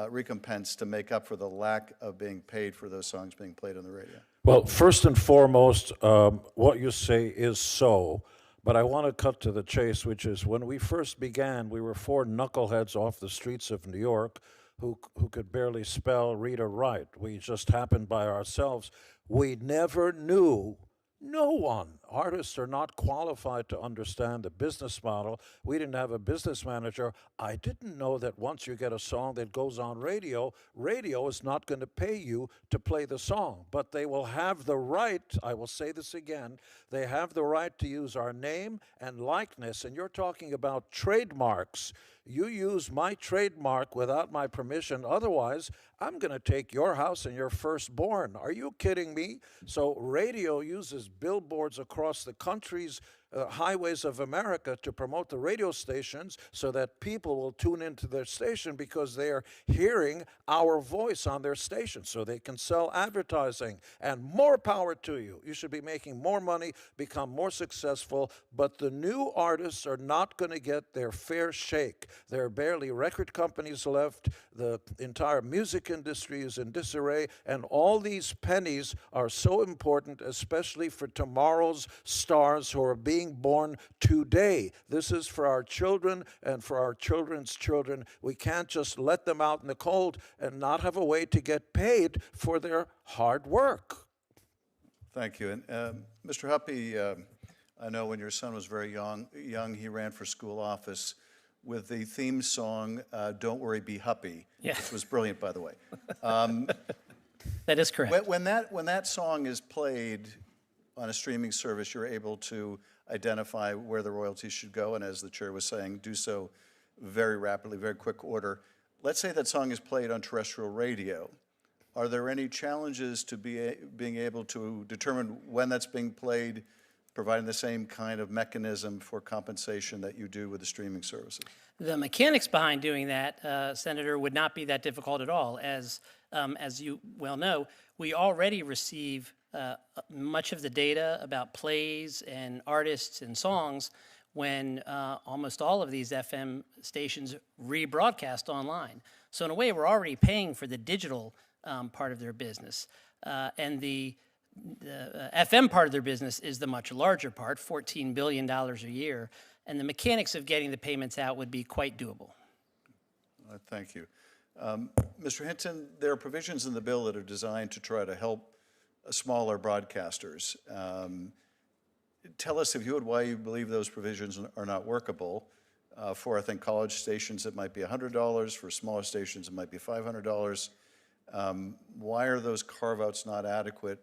recompense to make up for the lack of being paid for those songs being played on the radio. Well, first and foremost, what you say is so, but I want to cut to the chase, which is when we first began, we were four knuckleheads off the streets of New York who could barely spell, read, or write. We just happened by ourselves. We never knew. No one. Artists are not qualified to understand the business model. We didn't have a business manager. I didn't know that once you get a song that goes on radio, radio is not going to pay you to play the song. But they will have the right, I will say this again, they have the right to use our name and likeness. And you're talking about trademarks. You use my trademark without my permission. Otherwise, I'm going to take your house and your firstborn. Are you kidding me? So radio uses billboards across the country's highways of America to promote the radio stations so that people will tune into their station because they are hearing our voice on their station so they can sell advertising. And more power to you. You should be making more money, become more successful, but the new artists are not going to get their fair shake. There are barely record companies left. The entire music industry is in disarray, and all these pennies are so important, especially for tomorrow's stars who are being born today. This is for our children and for our children's children. We can't just let them out in the cold and not have a way to get paid for their hard work. Thank you. And Mr. Huppy, I know when your son was very young, he ran for school office with the theme song, Don't Worry, Be Huppy, which was brilliant, by the way. That is correct. When that song is played on a streaming service, you're able to identify where the royalties should go, and as the chair was saying, do so very rapidly, very quick order. Let's say that song is played on terrestrial radio. Are there any challenges to being able to determine when that's being played, providing the same kind of mechanism for compensation that you do with the streaming services? The mechanics behind doing that, Senator, would not be that difficult at all. As you well know, we already receive much of the data about plays and artists and songs when almost all of these FM stations rebroadcast online. So in a way, we're already paying for the digital part of their business. And the FM part of their business is the much larger part, $14 billion a year. And the mechanics of getting the payments out would be quite doable. Thank you. Mr. Hinton, there are provisions in the bill that are designed to try to help smaller broadcasters. Tell us, if you would, why you believe those provisions are not workable. For, I think, college stations, it might be $100. For smaller stations, it might be $500. Why are those carve-outs not adequate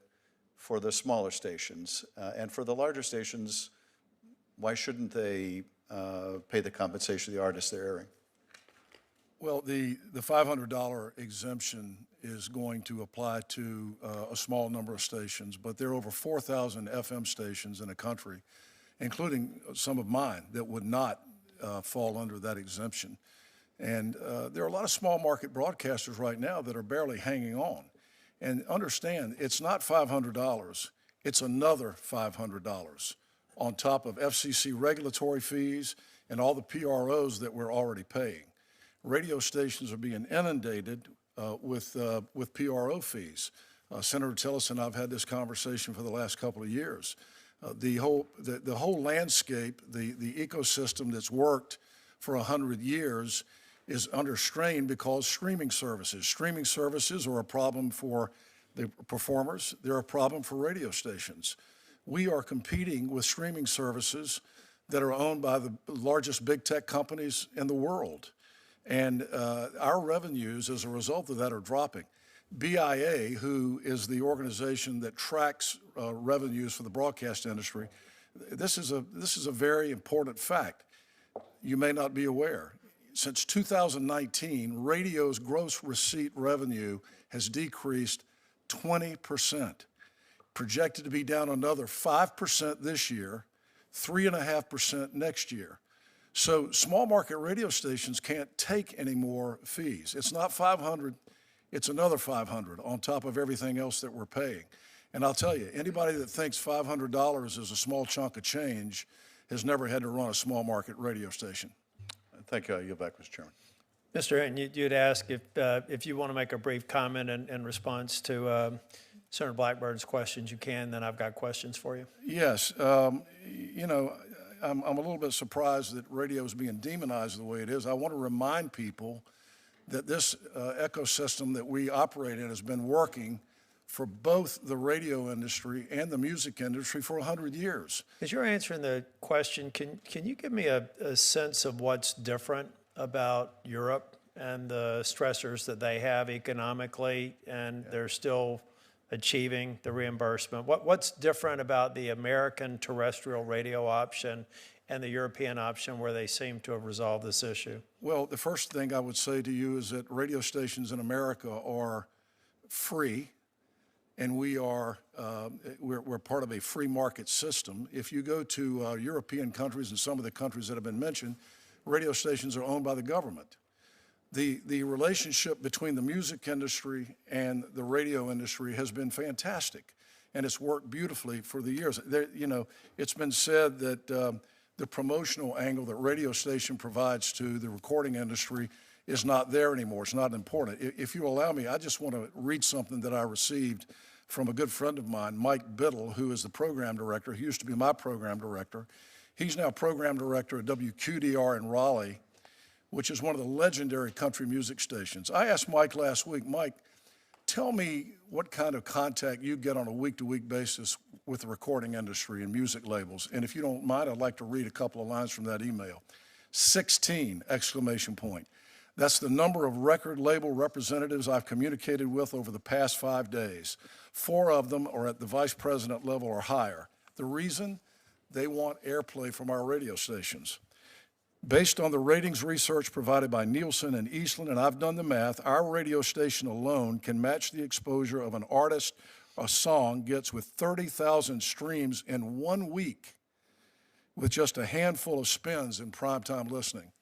for the smaller stations? And for the larger stations, why shouldn't they pay the compensation to the artists they're airing? Well, the $500 exemption is going to apply to a small number of stations, but there are over 4,000 FM stations in the country, including some of mine, that would not fall under that exemption. And there are a lot of small market broadcasters right now that are barely hanging on. And understand, it's not $500, it's another $500 on top of FCC regulatory fees and all the PROs that we're already paying. Radio stations are being inundated with PRO fees. Senator Tillis and I have had this conversation for the last couple of years. The whole landscape, the ecosystem that's worked for 100 years is under strain because streaming services are a problem for the performers. They're a problem for radio stations. We are competing with streaming services that are owned by the largest big tech companies in the world. And our revenues as a result of that are dropping. BIA, who is the organization that tracks revenues for the broadcast industry, this is a very important fact. You may not be aware. Since 2019, radio's gross receipt revenue has decreased 20%, projected to be down another 5% this year, 3.5% next year. So small market radio stations can't take any more fees. It's not 500, it's another 500 on top of everything else that we're paying. And I'll tell you, anybody that thinks $500 is a small chunk of change has never had to run a small market radio station. Thank you. I yield back, Mr. Chairman. Mr. Hinton, you'd ask if you want to make a brief comment in response to Senator Blackburn's questions, you can, then I've got questions for you. Yes, you know, I'm a little bit surprised that radio is being demonized the way it is. I want to remind people that this ecosystem that we operate in has been working for both the radio industry and the music industry for 100 years. As you're answering the question, can you give me a sense of what's different about Europe and the stressors that they have economically, and they're still achieving the reimbursement? What's different about the American terrestrial radio option and the European option where they seem to have resolved this issue? Well, the first thing I would say to you is that radio stations in America are free, and we're part of a free market system. If you go to European countries and some of the countries that have been mentioned, radio stations are owned by the government. The relationship between the music industry and the radio industry has been fantastic, and it's worked beautifully for the years. You know, it's been said that the promotional angle that radio station provides to the recording industry is not there anymore. It's not important. If you allow me, I just want to read something that I received from a good friend of mine, Mike Biddle, who is the program director. He used to be my program director. He's now program director at WQDR in Raleigh, which is one of the legendary country music stations. I asked Mike last week, Mike, tell me what kind of contact you get on a week-to-week basis with the recording industry and music labels. And if you don't mind, I'd like to read a couple of lines from that email. 16, exclamation point. That's the number of record label representatives I've communicated with over the past 5 days. 4 of them are at the vice president level or higher. The reason? They want airplay from our radio stations. Based on the ratings research provided by Nielsen and Eastland, and I've done the math, our radio station alone can match the exposure of an artist a song gets with 30,000 streams in 1 week with just a handful of spins in primetime listening.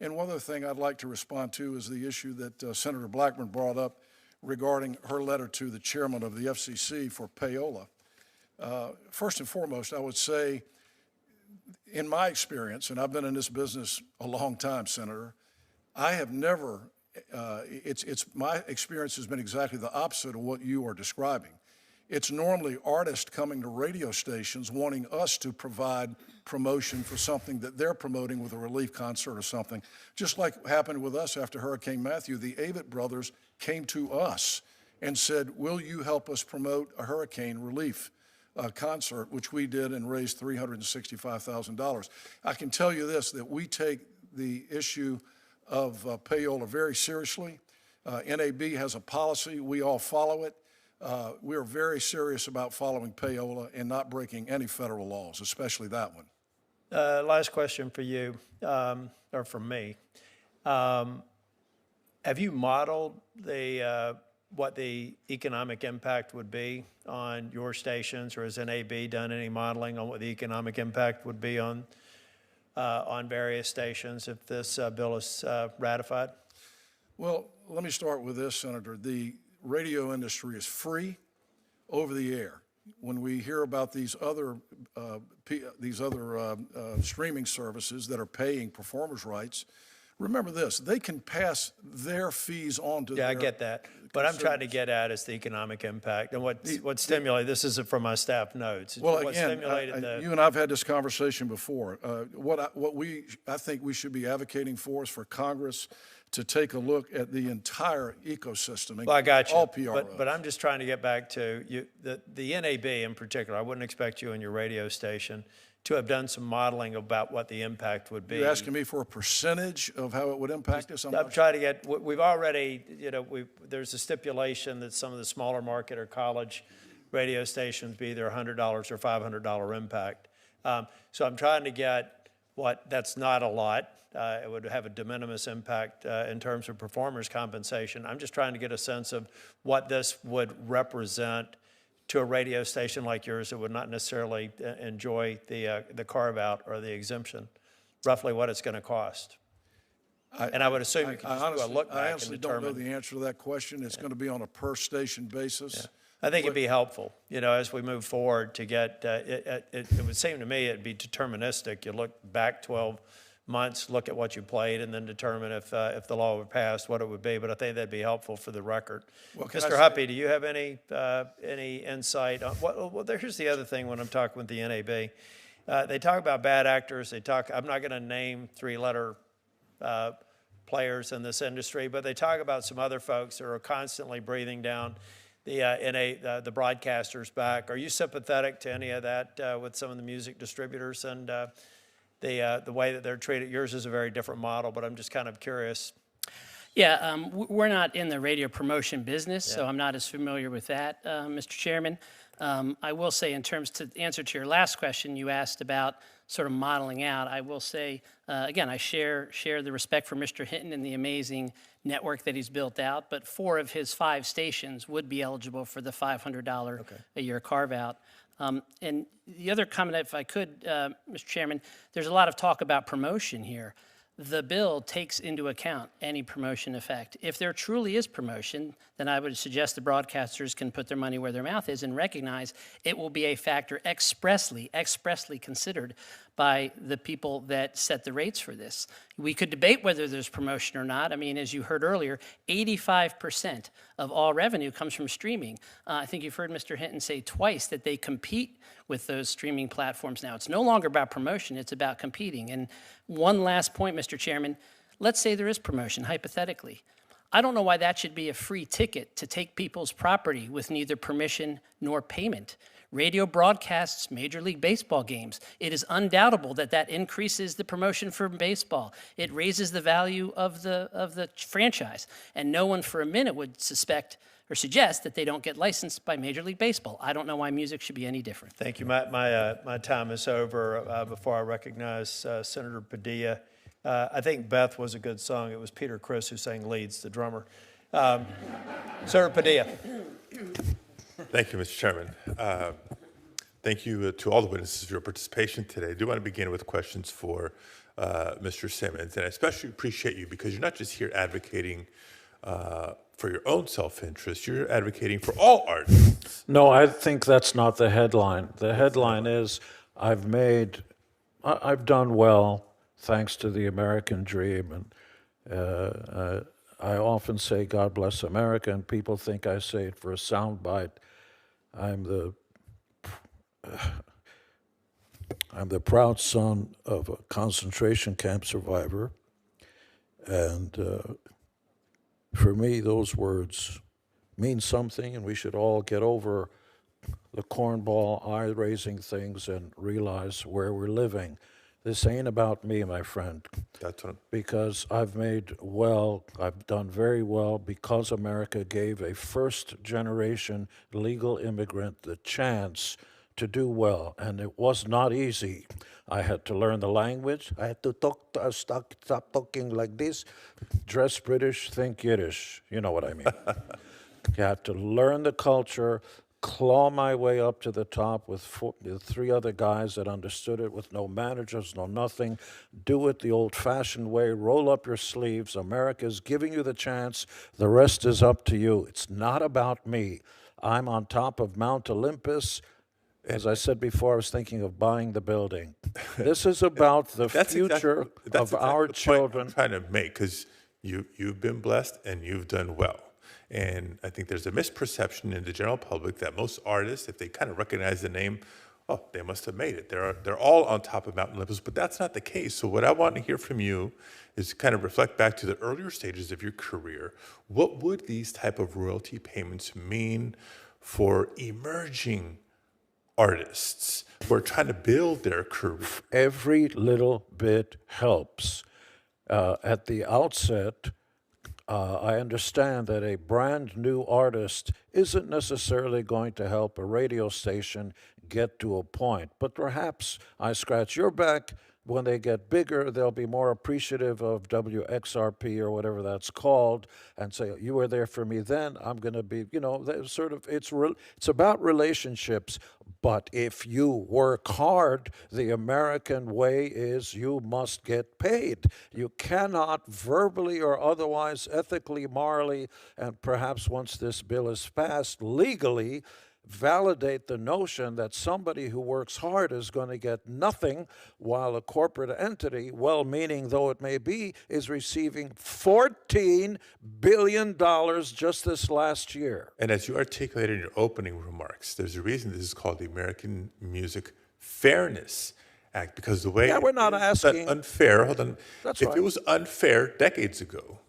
And one other thing I'd like to respond to is the issue that Senator Blackburn brought up regarding her letter to the chairman of the FCC for payola. First and foremost, I would say, in my experience, and I've been in this business a long time, Senator, I have never, my experience has been exactly the opposite of what you are describing. It's normally artists coming to radio stations wanting us to provide promotion for something that they're promoting with a relief concert or something. Just like happened with us after Hurricane Matthew, the Avett brothers came to us and said, will you help us promote a hurricane relief concert, which we did and raised $365,000. I can tell you this, that we take the issue of payola very seriously. NAB has a policy. We all follow it. We are very serious about following payola and not breaking any federal laws, especially that one. Last question for you, or from me. Have you modeled what the economic impact would be on your stations, or has NAB done any modeling on what the economic impact would be on various stations if this bill is ratified? Well, let me start with this, Senator. The radio industry is free over the air. when we hear about these other streaming services that are paying performers' rights, remember this: they can pass their fees on to Yeah, I their get that. What I'm trying to get at is the economic impact and what stimulated, this isn't from my staff notes. It's Well, what again, stimulated the. you and I've had this conversation before. I think we should be advocating for is for Congress to take a look at the entire ecosystem. Well, I got you. All PROs. But I'm just trying to get back to you, the NAB in particular. I wouldn't expect you and your radio station to have done some modeling about what the impact would be. You're asking me for a percentage of how it would impact us? I'm trying to get, we've already, there's a stipulation that some of the smaller market or college radio stations be either $100 or $500 impact. So I'm trying to get that's not a lot. It would have a de minimis impact in terms of performers' compensation. I'm just trying to get a sense of what this would represent to a radio station like yours that would not necessarily enjoy the carve-out or the exemption, roughly what it's going to cost. And I would assume you could just do a look back I and honestly don't know determine. the answer to that question. It's going to be on a per-station basis. I think it'd be helpful, as we move forward to get, it would seem to me it'd be deterministic. You look back 12 months, look at what you played, and then determine if the law were passed, what it would be. But I think that'd be helpful for the record. Well, can I Mr. say- Huppy, do you have any insight on here's the other thing when I'm talking with the NAB. They talk about bad actors. I'm not going to name three-letter players in this industry, but they talk about some other folks that are constantly breathing down the broadcasters' back. Are you sympathetic to any of that with some of the music distributors and the way that they're treated? Yours is a very different model, but I'm just kind of curious. Yeah, we're not in the radio promotion business, so I'm not as familiar with that, Mr. Chairman. I will say, in terms to answer to your last question, you asked about sort of modeling out. I will say, again, I share the respect for Mr. Hinton and the amazing network that he's built out, but 4 of his 5 stations would be eligible for the $500 a year carve-out. And the other comment, if I could, Mr. Chairman, there's a lot of talk about promotion here. The bill takes into account any promotion effect. If there truly is promotion, then I would suggest the broadcasters can put their money where their mouth is and recognize it will be a factor expressly considered by the people that set the rates for this. We could debate whether there's promotion or not. I mean, as you heard earlier, 85% of all revenue comes from streaming. I think you've heard Mr. Hinton say twice that they compete with those streaming platforms now. It's no longer about promotion, it's about competing. And one last point, Mr. Chairman, let's say there is promotion, hypothetically. I don't know why that should be a free ticket to take people's property with neither permission nor payment. Radio broadcasts Major League Baseball games. It is undoubtable that increases the promotion for baseball. It raises the value of the franchise. And no one for a minute would suspect or suggest that they don't get licensed by Major League Baseball. I don't know why music should be any different. Thank you. My time is over. Before I recognize Senator Padilla, I think Beth was a good song. It was Peter Criss who sang leads, the drummer. Senator Padilla. Thank you, Mr. Chairman. Thank you to all the witnesses for your participation today. I do want to begin with questions for Mr. Simmons, and I especially appreciate you because you're not just here advocating for your own self-interest, you're advocating for all artists. No, I think that's not the headline. The headline is I've done well thanks to the American dream. And I often say God bless America, and people think I say it for a soundbite. I'm the proud son of a concentration camp survivor, and for me, those words mean something, and we should all get over the cornball, eye-raising things and realize where we're living. This ain't about me, my friend. That's what Because I've done very well because America gave a first-generation legal immigrant the chance to do well, and it was not easy. I had to learn the language. I had to stop talking like this, dress British, think Yiddish. You know what I mean. You had to learn the culture, claw my way up to the top with 3 other guys that understood it, with no managers, no nothing. Do it the old-fashioned way. Roll up your sleeves. America's giving you the chance. The rest is up to you. It's not about me. I'm on top of Mount Olympus. As I said before, I was thinking of buying the building. This is about the future of our the point children. I'm trying to make, because you've been blessed and you've done well. And I think there's a misperception in the general public that most artists, if they kind of recognize the name, oh, they must have made it. They're all on top of Mount Olympus, but that's not the case. So what I want to hear from you is kind of reflect back to the earlier stages of your career. What would these type of royalty payments mean for emerging artists who are trying to build their career? Every little bit helps. At the outset, I understand that a brand new artist isn't necessarily going to help a radio station get to a point, but perhaps I scratch your back. When they get bigger, they'll be more appreciative of WXRP or whatever that's called, and say, "You were there for me then. I'm going to be," it's about relationships. But if you work hard, the American way is you must get paid. You cannot verbally or otherwise, ethically, morally, and perhaps once this bill is passed, legally, validate the notion that somebody who works hard is going to get nothing, while a corporate entity, well-meaning though it may be, is receiving $14 billion just this last year. And as you articulated in your opening remarks, there's a reason this is called the American Music Fairness Act, because the way We're not asking unfair. Hold on, That's if right. it was unfair decades ago,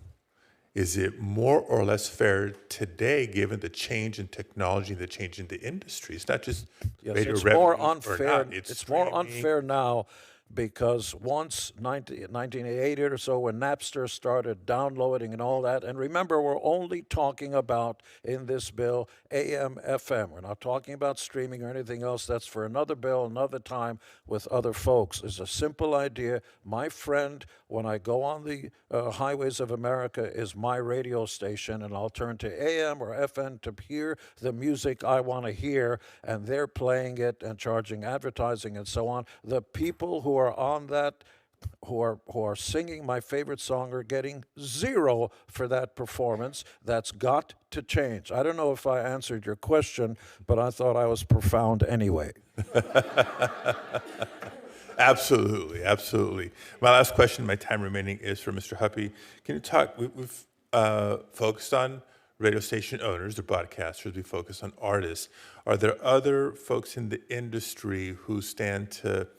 is it more or less fair today, given the change in technology, the change in the industry? It's not just Yes, radio it's more revenues or unfair. not, It's more streaming. unfair now because once 1980 or so, when Napster started downloading and all that, and remember, we're only talking about in this bill AM, FM. We're not talking about streaming or anything else. That's for another bill, another time with other folks. It's a simple idea. My friend, when I go on the highways of America, is my radio station, and I'll turn to AM or FM to hear the music I want to hear, and they're playing it and charging advertising and so on. The people who are on that, who are singing my favorite song, are getting zero for that performance. That's got to change. I don't know if I answered your question, but I thought I was profound anyway. Absolutely, absolutely. My last question, my time remaining, is for Mr. Huppy. Can you talk? We've focused on radio station owners, the broadcasters. We focus on artists. Are there other folks in the industry who stand to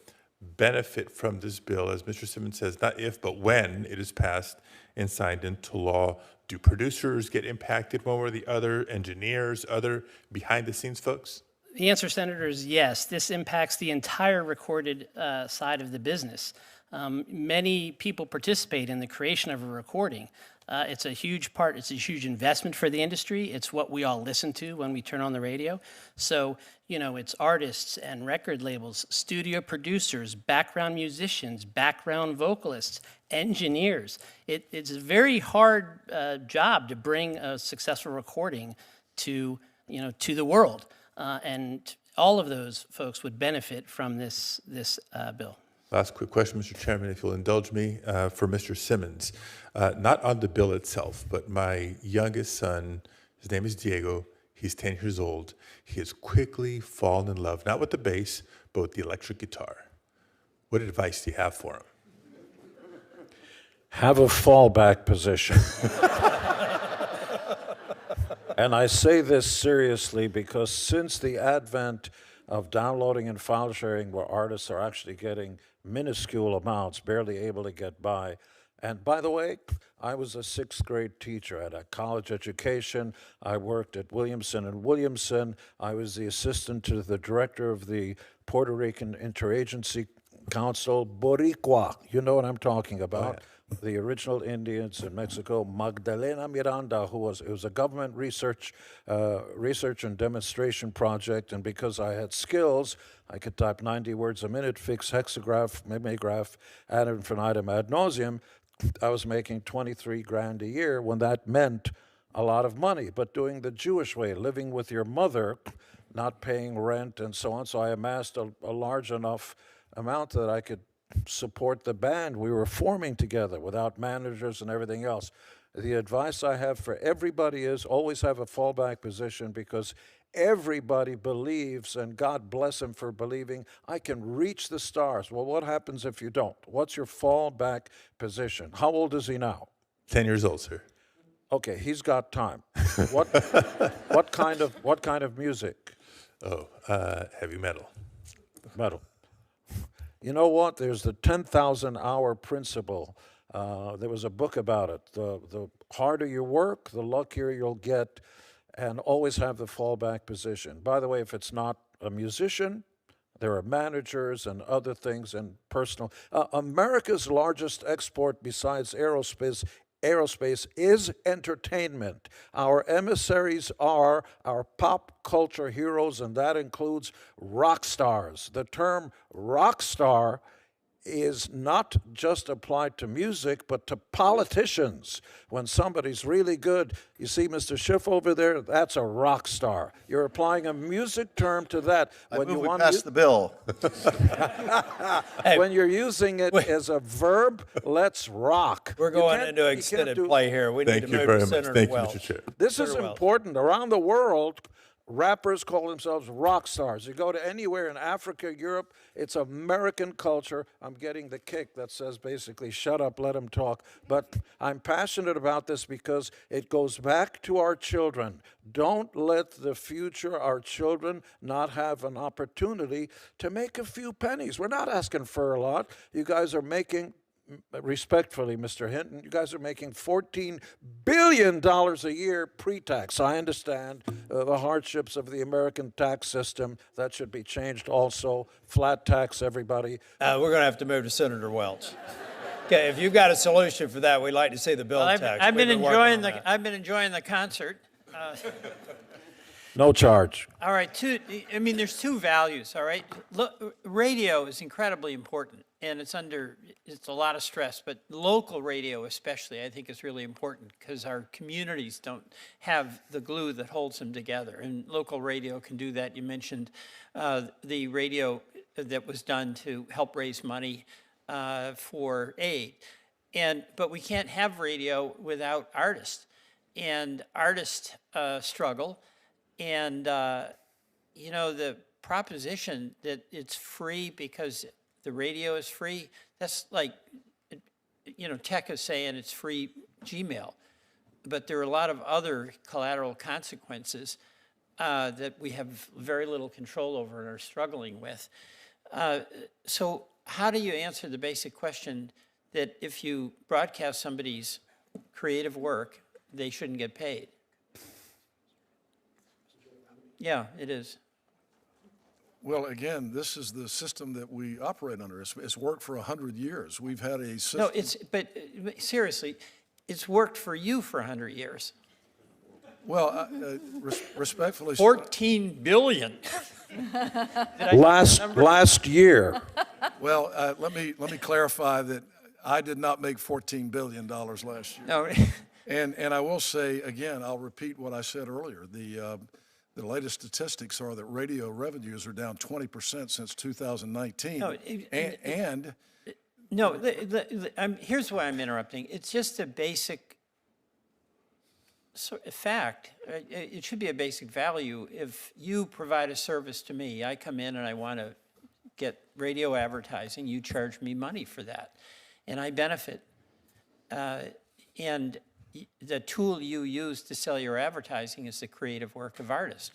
benefit from this bill? As Mr. Simmons says, not if, but when it is passed and signed into law. Do producers get impacted one way or the other? Engineers, other behind-the-scenes folks? The answer, Senator, is yes. This impacts the entire recorded side of the business. Many people participate in the creation of a recording. It's a huge part, it's a huge investment for the industry. It's what we all listen to when we turn on the radio. So, it's artists and record labels, studio producers, background musicians, background vocalists, engineers. It's a very hard job to bring a successful recording to the world. And all of those folks would benefit from this bill. Last quick question, Mr. Chairman, if you'll indulge me, for Mr. Simmons. Not on the bill itself, but my youngest son, his name is Diego. He's 10 years old. He has quickly fallen in love, not with the bass, but with the electric guitar. What advice do you have for him? Have a fallback position. And I say this seriously because since the advent of downloading and file sharing, where artists are actually getting minuscule amounts, barely able to get by. And by the way, I was a sixth grade teacher. I had a college education. I worked at Williamson & Williamson. I was the assistant to the director of the Puerto Rican Interagency Council, Boricua. You know what I'm talking about. The original Indians in Mexico, Magdalena Miranda, it was a government research and demonstration project, and because I had skills, I could type 90 words a minute, fix hexagraph, mimeograph, ad infinitum, ad nauseum. I was making 23 grand a year when that meant a lot of money, but doing the Jewish way, living with your mother, not paying rent and so on. So I amassed a large enough amount that I could support the band we were forming together without managers and everything else. The advice I have for everybody is always have a fallback position, because everybody believes, and God bless him for believing, I can reach the stars. Well, what happens if you don't? What's your fallback position? How old is he now? 10 years old, sir. Okay, he's got time. What, what kind of music? Oh, heavy metal. Metal. You know what? There's the 10,000 hour principle. There was a book about it. The harder you work, the luckier you'll get, and always have the fallback position. By the way, if it's not a musician, there are managers and other things and personal. America's largest export besides aerospace is entertainment. Our emissaries are our pop culture heroes, and that includes rock stars. The term rock star is not just applied to music, but to politicians. When somebody's really good, you see Mr. Schiff over there, that's a rock star. You're applying a music term to that. I move we pass the bill. When you're using it as a verb, let's rock. We're going into extended play here. We need Thank to you move very to much. Senator Thank you, Welch. Mr. Chair. This is Senator Welch. important. Around the world, rappers call themselves rock stars. You go to anywhere in Africa, Europe, it's American culture. I'm getting the kick that says basically, shut up, let them talk. But I'm passionate about this because it goes back to our children. Don't let the future, our children, not have an opportunity to make a few pennies. We're not asking for a lot. You guys are making, respectfully, Mr. Hinton, you guys are making $14 billion a year pre-tax. I understand the hardships of the American tax system. That should be changed also. Flat tax, everybody. We're going to have to move to Senator Welch. Okay, if you've got a solution for that, we'd like to see the bill Well, text. I've been We've working enjoying on the that. I've been enjoying the concert. No charge. All right, there's two values. All right, look, radio is incredibly important, and it's a lot of stress. But local radio, especially, I think is really important because our communities don't have the glue that holds them together, and local radio can do that. You mentioned the radio that was done to help raise money for aid, but we can't have radio without artists, and artists struggle. And, the proposition that it's free because the radio is free, that's like, tech is saying it's free Gmail. But there are a lot of other collateral consequences that we have very little control over and are struggling with. So how do you answer the basic question that if you broadcast somebody's creative work, they shouldn't get paid? Yeah, it is. Well, again, this is the system that we operate under. It's worked for 100 years. We've had a system. No, but seriously, it's worked for you for 100 years. Well, respectfully. 14 billion. Last year. Well, let me clarify that I did not make $14 billion last year. No. And I will say, again, I'll repeat what I said earlier. The latest statistics are that radio revenues are down 20% since 2019. No, here's why I'm interrupting. It's just a basic fact. It should be a basic value. If you provide a service to me, I come in and I want to get radio advertising, you charge me money for that, and I benefit. And the tool you use to sell your advertising is the creative work of artists.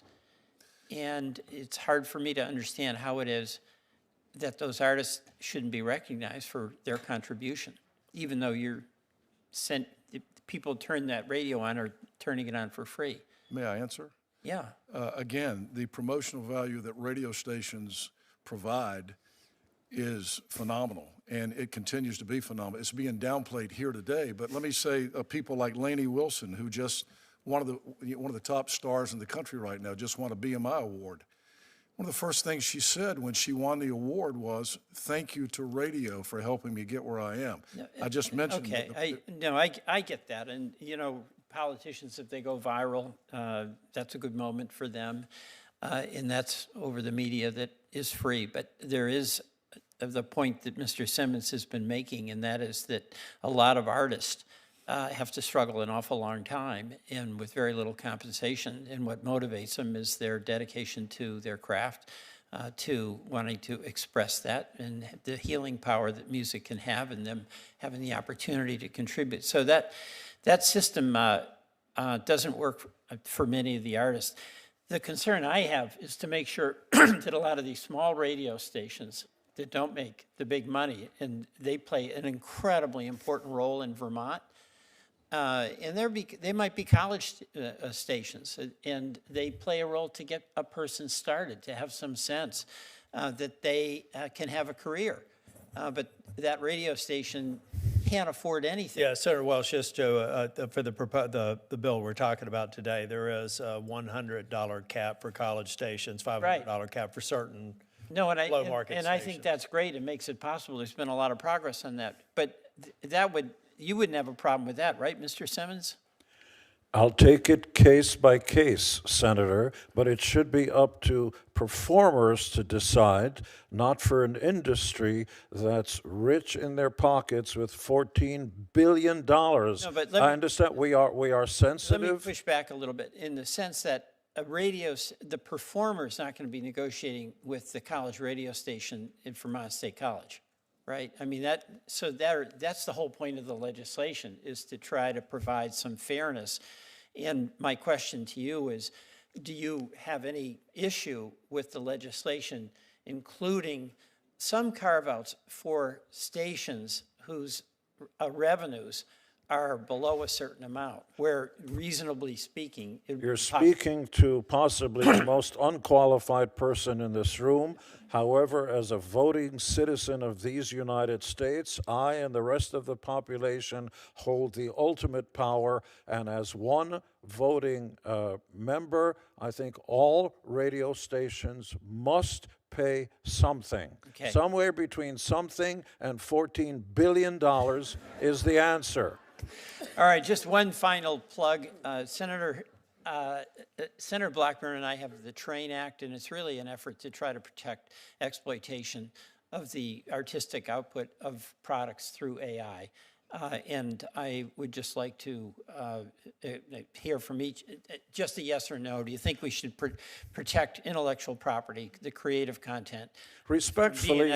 And it's hard for me to understand how it is that those artists shouldn't be recognized for their contribution, even though people turn that radio on or turning it on for free. May I answer? Yeah. Again, the promotional value that radio stations provide is phenomenal, and it continues to be phenomenal. It's being downplayed here today, but let me say people like Lainey Wilson, who just one of the top stars in the country right now, just won a BMI award. One of the first things she said when she won the award was, "Thank you to radio for helping me get where I am." I just mentioned. Okay, I get that, and politicians, if they go viral, that's a good moment for them, and that's over the media that is free. But there is the point that Mr. Simmons has been making, and that is that a lot of artists have to struggle an awful long time and with very little compensation. And what motivates them is their dedication to their craft, to wanting to express that and the healing power that music can have, and them having the opportunity to contribute. So that system doesn't work for many of the artists. The concern I have is to make sure that a lot of these small radio stations that don't make the big money, and they play an incredibly important role in Vermont, and they might be college stations, and they play a role to get a person started, to have some sense that they can have a career. But that radio station can't afford anything. Yeah, Senator Welch, just to, for the bill we're talking about today, there is a $100 cap for college stations, $500 cap for certain No, and low market I think stations. that's great. It makes it possible. There's been a lot of progress on that. But you wouldn't have a problem with that, right, Mr. Simmons? I'll take it case by case, Senator, but it should be up to performers to decide, not for an industry that's rich in their pockets with $14 billion. But I understand we are sensitive. Let me push back a little bit in the sense that the performer is not going to be negotiating with the college radio station in Vermont State College, right? I mean, that's the whole point of the legislation, is to try to provide some fairness. And my question to you is, do you have any issue with the legislation including some carve-outs for stations whose revenues are below a certain amount, where reasonably speaking... You're speaking to possibly the most unqualified person in this room. However, as a voting citizen of these United States, I and the rest of the population hold the ultimate power, and as one voting member, I think all radio stations must pay something. Okay. Somewhere between something and $14 billion is the answer. All right, just one final plug. Senator Blackburn and I have the TRAIN Act, and it's really an effort to try to protect exploitation of the artistic output of products through AI. And I would just like to hear from each, just a yes or no. Do you think we should protect intellectual property, the creative content, Respectfully, being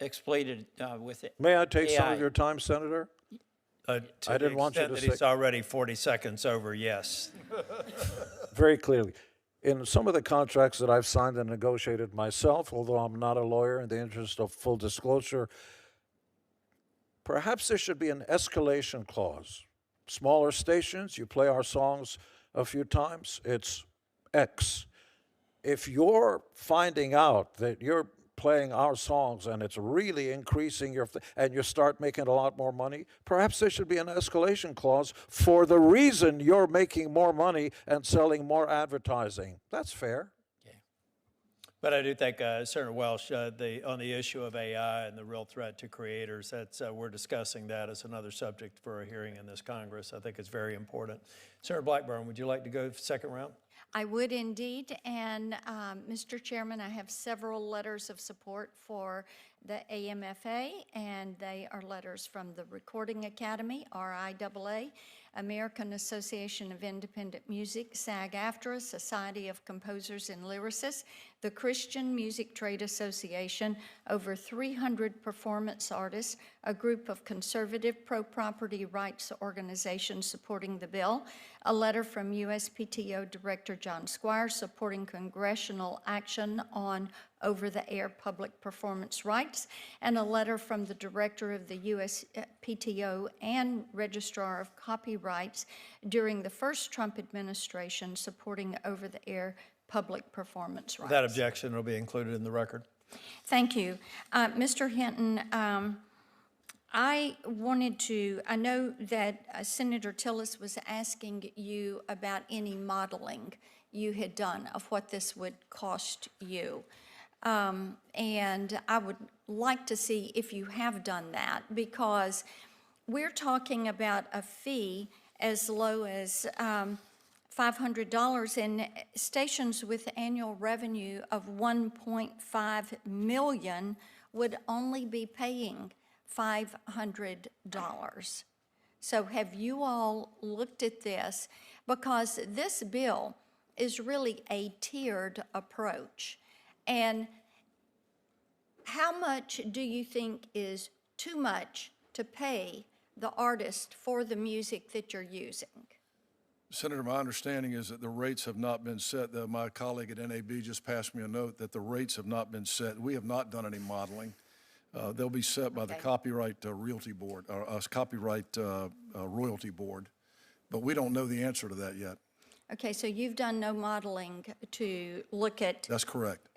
exploited with it? May I take some AI? of your time, Senator? To I didn't the want you extent to that he's say- already 40 seconds over, yes. Very clearly. In some of the contracts that I've signed and negotiated myself, although I'm not a lawyer, in the interest of full disclosure, perhaps there should be an escalation clause. Smaller stations, you play our songs a few times, it's X. If you're finding out that you're playing our songs and it's really increasing and you start making a lot more money, perhaps there should be an escalation clause for the reason you're making more money and selling more advertising. That's fair. But I do think, Senator Welch, on the issue of AI and the real threat to creators, we're discussing that as another subject for a hearing in this Congress. I think it's very important. Senator Blackburn, would you like to go second round? I would indeed, and Mr. Chairman, I have several letters of support for the AMFA, and they are letters from the Recording Academy, RIAA, American Association of Independent Music, SAG-AFTRA, Society of Composers and Lyricists, the Christian Music Trade Association, over 300 performance artists, a group of conservative pro-property rights organizations supporting the bill, a letter from USPTO Director John Squire supporting congressional action on over-the-air public performance rights, and a letter from the Director of the USPTO and Registrar of Copyrights during the first Trump administration supporting over-the-air public performance rights. That objection will be included in the record. Thank you. Mr. Hinton, I know that Senator Tillis was asking you about any modeling you had done of what this would cost you. And I would like to see if you have done that, because we're talking about a fee as low as $500, and stations with annual revenue of $1.5 million would only be paying $500. So have you all looked at this? Because this bill is really a tiered approach. And how much do you think is too much to pay the artist for the music that you're using? Senator, my understanding is that the rates have not been set. My colleague at NAB just passed me a note that the rates have not been set. We have not done any modeling. They'll be set by the Okay. Copyright Realty Board, or Copyright Royalty Board, but we don't know the answer to that yet. Okay, so you've done no modeling to look at That's correct.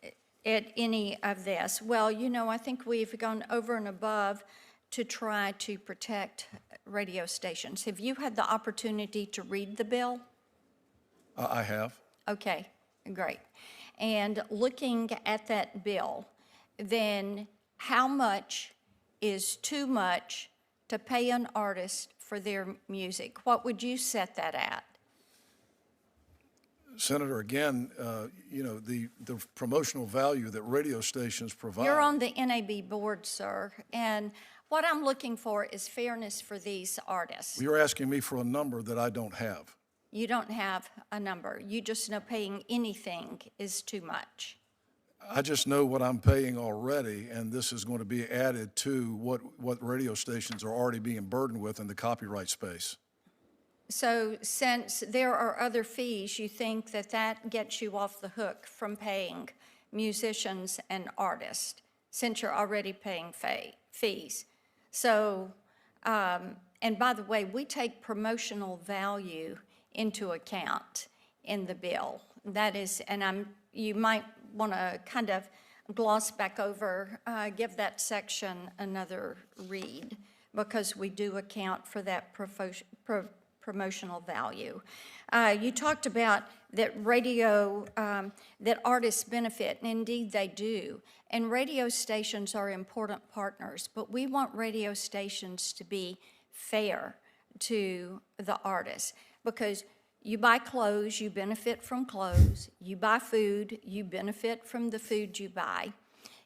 any of this. Well, you know, I think we've gone over and above to try to protect radio stations. Have you had the opportunity to read the bill? I have. Okay, great. And looking at that bill, then how much is too much to pay an artist for their music? What would you set that at? Senator, again, you know, the promotional value that radio stations provide. You're on the NAB board, sir, and what I'm looking for is fairness for these artists. You're asking me for a number that I don't have. You don't have a number. You just know paying anything is too much. I just know what I'm paying already, and this is going to be added to what radio stations are already being burdened with in the copyright space. So since there are other fees, you think that that gets you off the hook from paying musicians and artists, since you're already paying fees. So, and by the way, we take promotional value into account in the bill. That is, and you might want to kind of gloss back over, give that section another read, because we do account for that promotional value. You talked about that radio, that artists benefit, and indeed they do. And radio stations are important partners, but we want radio stations to be fair to the artists, because you buy clothes, you benefit from clothes. You buy food, you benefit from the food you buy.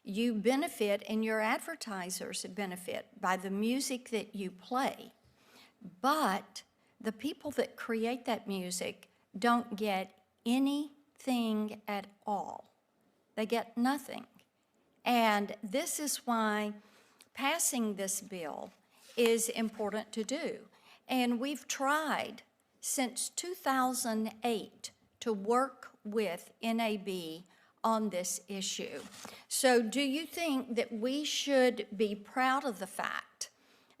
You benefit, and your advertisers benefit by the music that you play. But the people that create that music don't get anything at all. They get nothing. And this is why passing this bill is important to do. And we've tried since 2008 to work with NAB on this issue. So do you think that we should be proud of the fact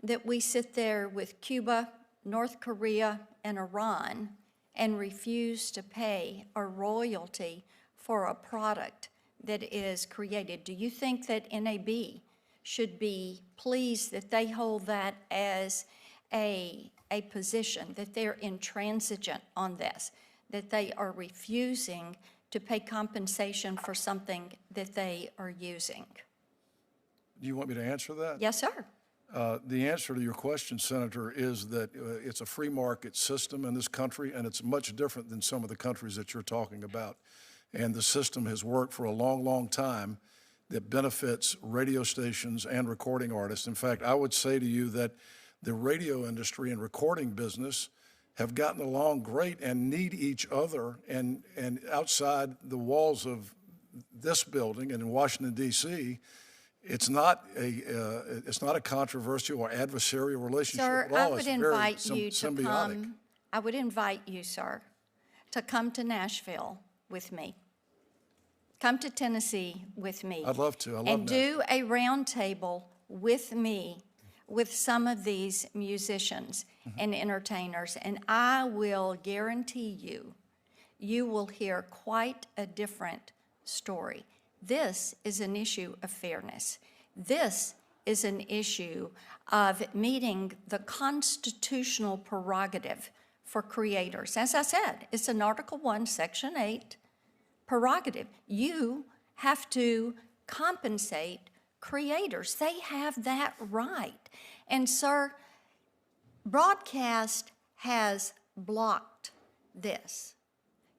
that we sit there with Cuba, North Korea, and Iran and refuse to pay a royalty for a product that is created? Do you think that NAB should be pleased that they hold that as a position, that they're intransigent on this, that they are refusing to pay compensation for something that they are using? Do you want me to answer that? Yes, sir. The answer to your question, Senator, is that it's a free market system in this country, and it's much different than some of the countries that you're talking about. And the system has worked for a long, long time that benefits radio stations and recording artists. In fact, I would say to you that the radio industry and recording business have gotten along great and need each other. And outside the walls of this building and in Washington, D.C., it's not a controversial or adversarial relationship Sir, at all. I would It's very invite you to symbiotic. come. I would invite you, sir, to come to Nashville with me. Come to Tennessee with me. I'd love to. I love And do a roundtable with me with some of these musicians and entertainers, and I will guarantee you, you will hear quite a different story. This is an issue of fairness. This is an issue of meeting the constitutional prerogative for creators. As I said, it's an Article 1, Section 8 prerogative. You have to compensate creators. They have that right. And sir, broadcast has blocked this.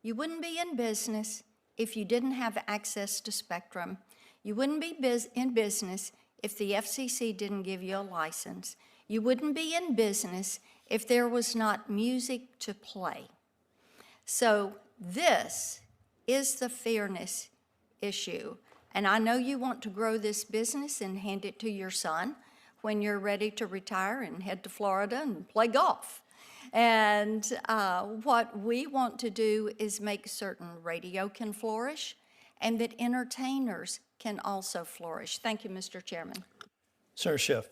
You wouldn't be in business if you didn't have access to spectrum. You wouldn't be in business if the FCC didn't give you a license. You wouldn't be in business if there was not music to play. So this is the fairness issue. And I know you want to grow this business and hand it to your son when you're ready to retire and head to Florida and play golf. And what we want to do is make certain radio can flourish and that entertainers can also flourish. Thank you, Mr. Chairman. Senator Schiff.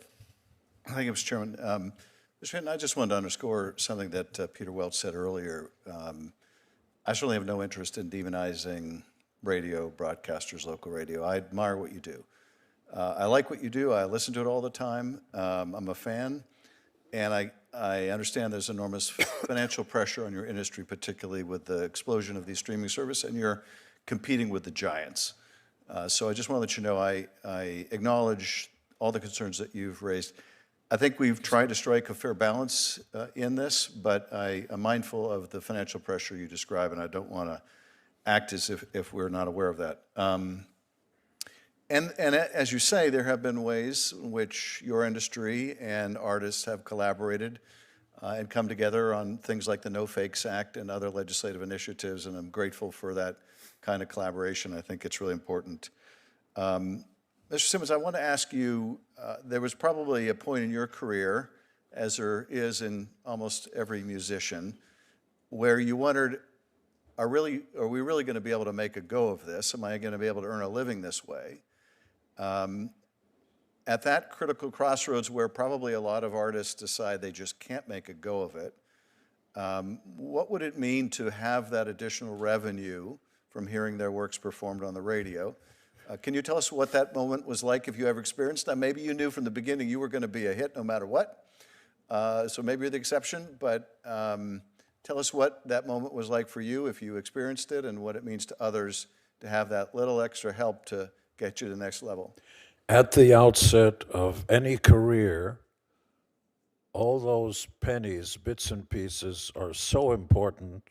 Thank you, Mr. Chairman. Mr. Hinton, I just wanted to underscore something that Peter Welch said earlier. I certainly have no interest in demonizing radio broadcasters, local radio. I admire what you do. I like what you do. I listen to it all the time. I'm a fan, and I understand there's enormous financial pressure on your industry, particularly with the explosion of these streaming services, and you're competing with the giants. So I just want to let you know I acknowledge all the concerns that you've raised. I think we've tried to strike a fair balance in this, but I am mindful of the financial pressure you describe, and I don't want to act as if we're not aware of that. And as you say, there have been ways in which your industry and artists have collaborated and come together on things like the No Fakes Act and other legislative initiatives, and I'm grateful for that kind of collaboration. I think it's really important. Mr. Simmons, I want to ask you, there was probably a point in your career, as there is in almost every musician, where you wondered, are we really going to be able to make a go of this? Am I going to be able to earn a living this way? At that critical crossroads where probably a lot of artists decide they just can't make a go of it, what would it mean to have that additional revenue from hearing their works performed on the radio? Can you tell us what that moment was like, if you ever experienced that? Maybe you knew from the beginning you were going to be a hit no matter what, so maybe you're the exception, but tell us what that moment was like for you, if you experienced it, and what it means to others to have that little extra help to get you to the next level. At the outset of any career, all those pennies, bits and pieces are so important.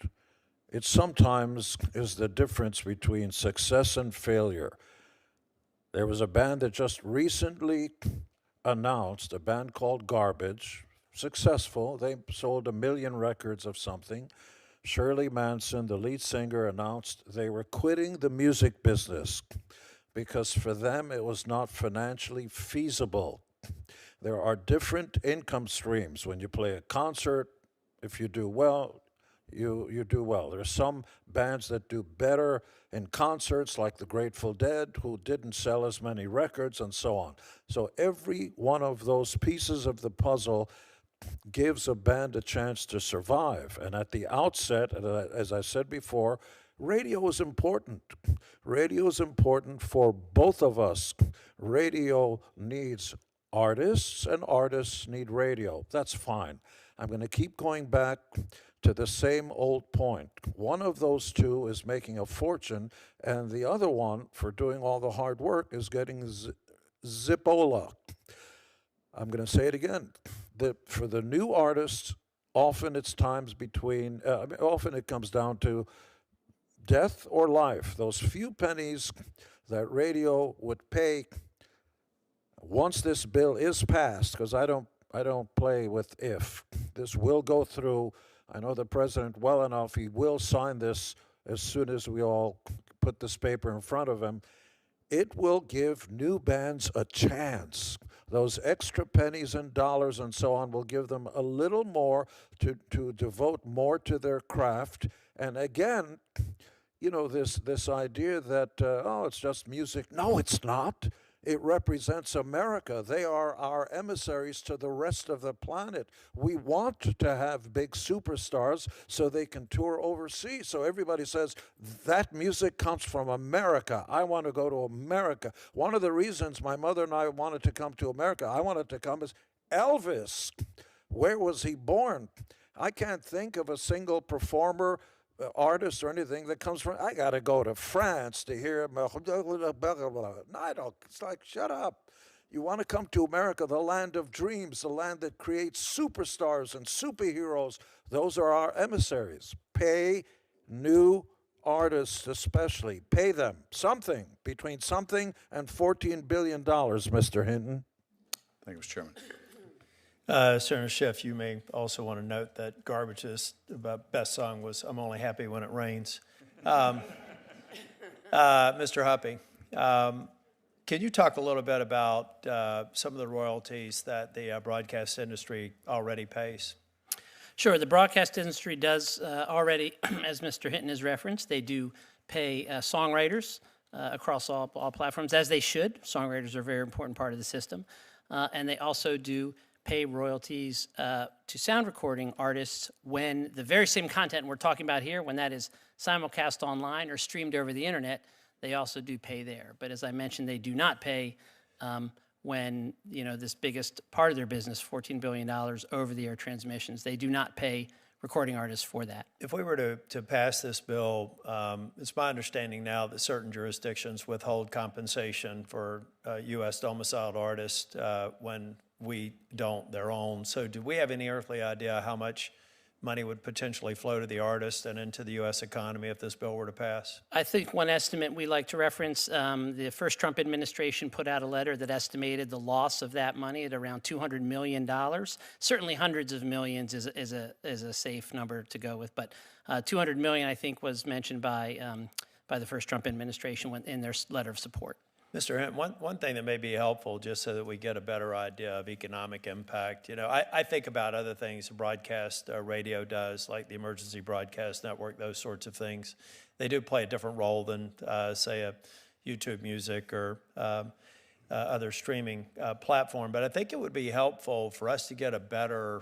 It sometimes is the difference between success and failure. There was a band that just recently announced, a band called Garbage, successful. They sold 1 million records of something. Shirley Manson, the lead singer, announced they were quitting the music business because for them it was not financially feasible. There are different income streams. When you play a concert, if you do well, you do well. There are some bands that do better in concerts, like the Grateful Dead, who didn't sell as many records, and so on. So every one of those pieces of the puzzle gives a band a chance to survive. And at the outset, as I said before, radio is important. Radio is important for both of us. Radio needs artists, and artists need radio. That's fine. I'm going to keep going back to the same old point. One of those two is making a fortune, and the other one, for doing all the hard work, is getting Zippola. I'm going to say it again. For the new artists, often it's times between, often it comes down to death or life. Those few pennies that radio would pay once this bill is passed, because I don't play with if. This will go through. I know the president well enough. He will sign this as soon as we all put this paper in front of him. It will give new bands a chance. Those extra pennies and dollars and so on will give them a little more to devote more to their craft. And again, you know, this idea that, oh, it's just music. No, it's not. It represents America. They are our emissaries to the rest of the planet. We want to have big superstars so they can tour overseas. So everybody says, that music comes from America. I want to go to America. One of the reasons my mother and I wanted to come to America, I wanted to come, is Elvis. Where was he born? I can't think of a single performer, artist or anything that comes from, I got to go to France to hear, no, I don't, it's like, shut up. You want to come to America, the land of dreams, the land that creates superstars and superheroes. Those are our emissaries. Pay new artists especially. Pay them something, between something and $14 billion, Mr. Hinton. Thank you, Mr. Chairman. Senator Schiff, you may also want to note that Garbage's best song was "I'm Only Happy When It Rains." Mr. Huppy, can you talk a little bit about some of the royalties that the broadcast industry already pays? Sure, the broadcast industry does already, as Mr. Hinton has referenced, they do pay songwriters across all platforms, as they should. Songwriters are a very important part of the system. And they also do pay royalties to sound recording artists when the very same content we're talking about here, when that is simulcast online or streamed over the internet, they also do pay there. But as I mentioned, they do not pay when, this biggest part of their business, $14 billion over-the-air transmissions, they do not pay recording artists for that. If we were to pass this bill, it's my understanding now that certain jurisdictions withhold compensation for U.S. domiciled artists when we don't their own. So do we have any earthly idea how much money would potentially flow to the artist and into the U.S. economy if this bill were to pass? I think one estimate we like to reference, the first Trump administration put out a letter that estimated the loss of that money at around $200 million. Certainly hundreds of millions is a safe number to go with, but 200 million, I think, was mentioned by the first Trump administration in their letter of support. Mr. Hinton, one thing that may be helpful, just so that we get a better idea of economic impact, I think about other things broadcast radio does, like the Emergency Broadcast Network, those sorts of things. They do play a different role than, say, a YouTube Music or other streaming platform. But I think it would be helpful for us to get a better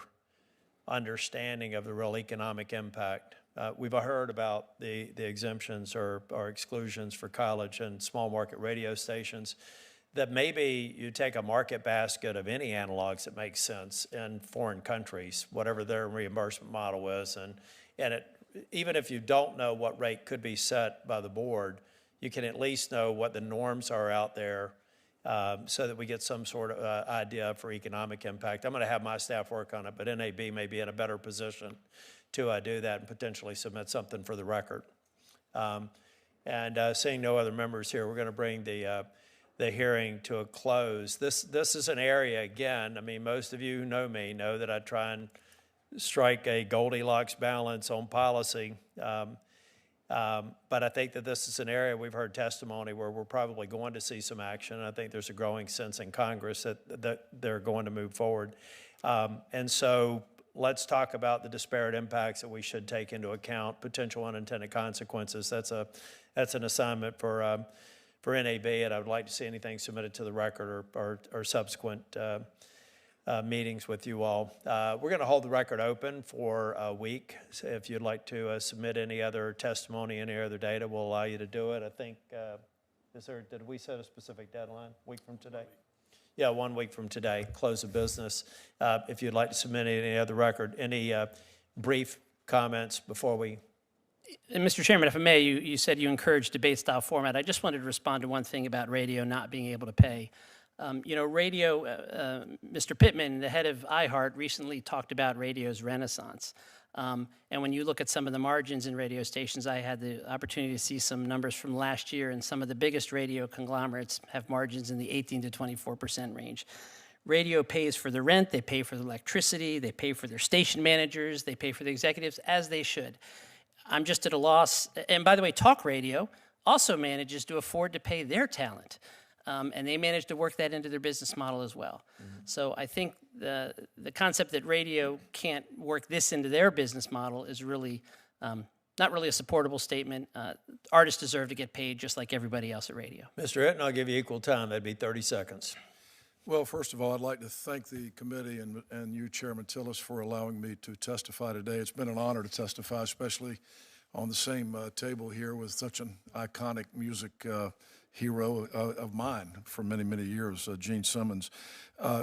understanding of the real economic impact. We've heard about the exemptions or exclusions for college and small market radio stations, that maybe you take a market basket of any analogs that makes sense in foreign countries, whatever their reimbursement model is, and even if you don't know what rate could be set by the board, you can at least know what the norms are out there so that we get some sort of idea for economic impact. I'm going to have my staff work on it, but NAB may be in a better position to do that and potentially submit something for the record. Seeing no other members here, we're going to bring the hearing to a close. This is an area, again, most of you who know me know that I try and strike a Goldilocks balance on policy. But I think that this is an area we've heard testimony where we're probably going to see some action. I think there's a growing sense in Congress that they're going to move forward. And so let's talk about the disparate impacts that we should take into account, potential unintended consequences. That's an assignment for NAB, and I would like to see anything submitted to the record or subsequent meetings with you all. We're going to hold the record open for a week. So if you'd like to submit any other testimony, any other data, we'll allow you to do it. I think, did we set a specific deadline, week from today? Yeah, 1 week from today, close of business. If you'd like to submit any other record, any brief comments before we? And Mr. Chairman, if I may, you said you encourage debate-style format. I just wanted to respond to one thing about radio not being able to pay. Radio, Mr. Pittman, the head of iHeart, recently talked about radio's renaissance. And when you look at some of the margins in radio stations, I had the opportunity to see some numbers from last year, and some of the biggest radio conglomerates have margins in the 18 to 24% range. Radio pays for the rent, they pay for the electricity, they pay for their station managers, they pay for the executives, as they should. I'm just at a loss. And by the way, talk radio also manages to afford to pay their talent. And they manage to work that into their business model as well. Mm-hmm. So I think the concept that radio can't work this into their business model is really not really a supportable statement. Artists deserve to get paid just like everybody else at radio. Mr. Hinton, I'll give you equal time. That'd be 30 seconds. Well, first of all, I'd like to thank the committee and you, Chairman Tillis, for allowing me to testify today. It's been an honor to testify, especially on the same table here with such an iconic music hero of mine for many, many years, Gene Simmons.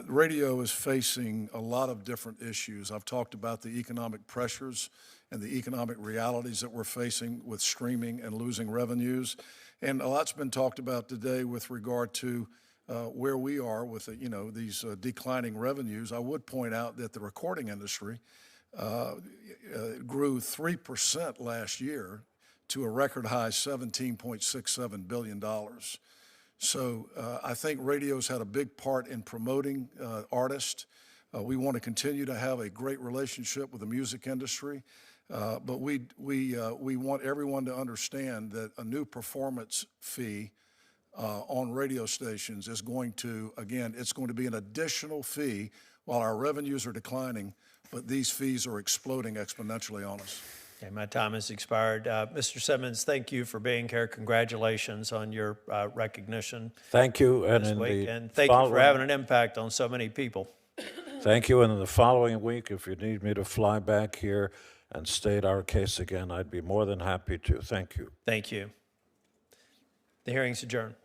Radio is facing a lot of different issues. I've talked about the economic pressures and the economic realities that we're facing with streaming and losing revenues. And a lot's been talked about today with regard to where we are with these declining revenues. I would point out that the recording industry grew 3% last year to a record high $17.67 billion. So I think radio's had a big part in promoting artists. We want to continue to have a great relationship with the music industry, but we want everyone to understand that a new performance fee on radio stations is going to, again, it's going to be an additional fee while our revenues are declining, but these fees are exploding exponentially on us. Okay, my time has expired. Mr. Simmons, thank you for being here. Congratulations on your recognition Thank you, and this in week, the and thank you for following- having an impact on so many people. Thank you, and in the following week, if you need me to fly back here and state our case again, I'd be more than happy to. Thank you. Thank you. The hearing's adjourned.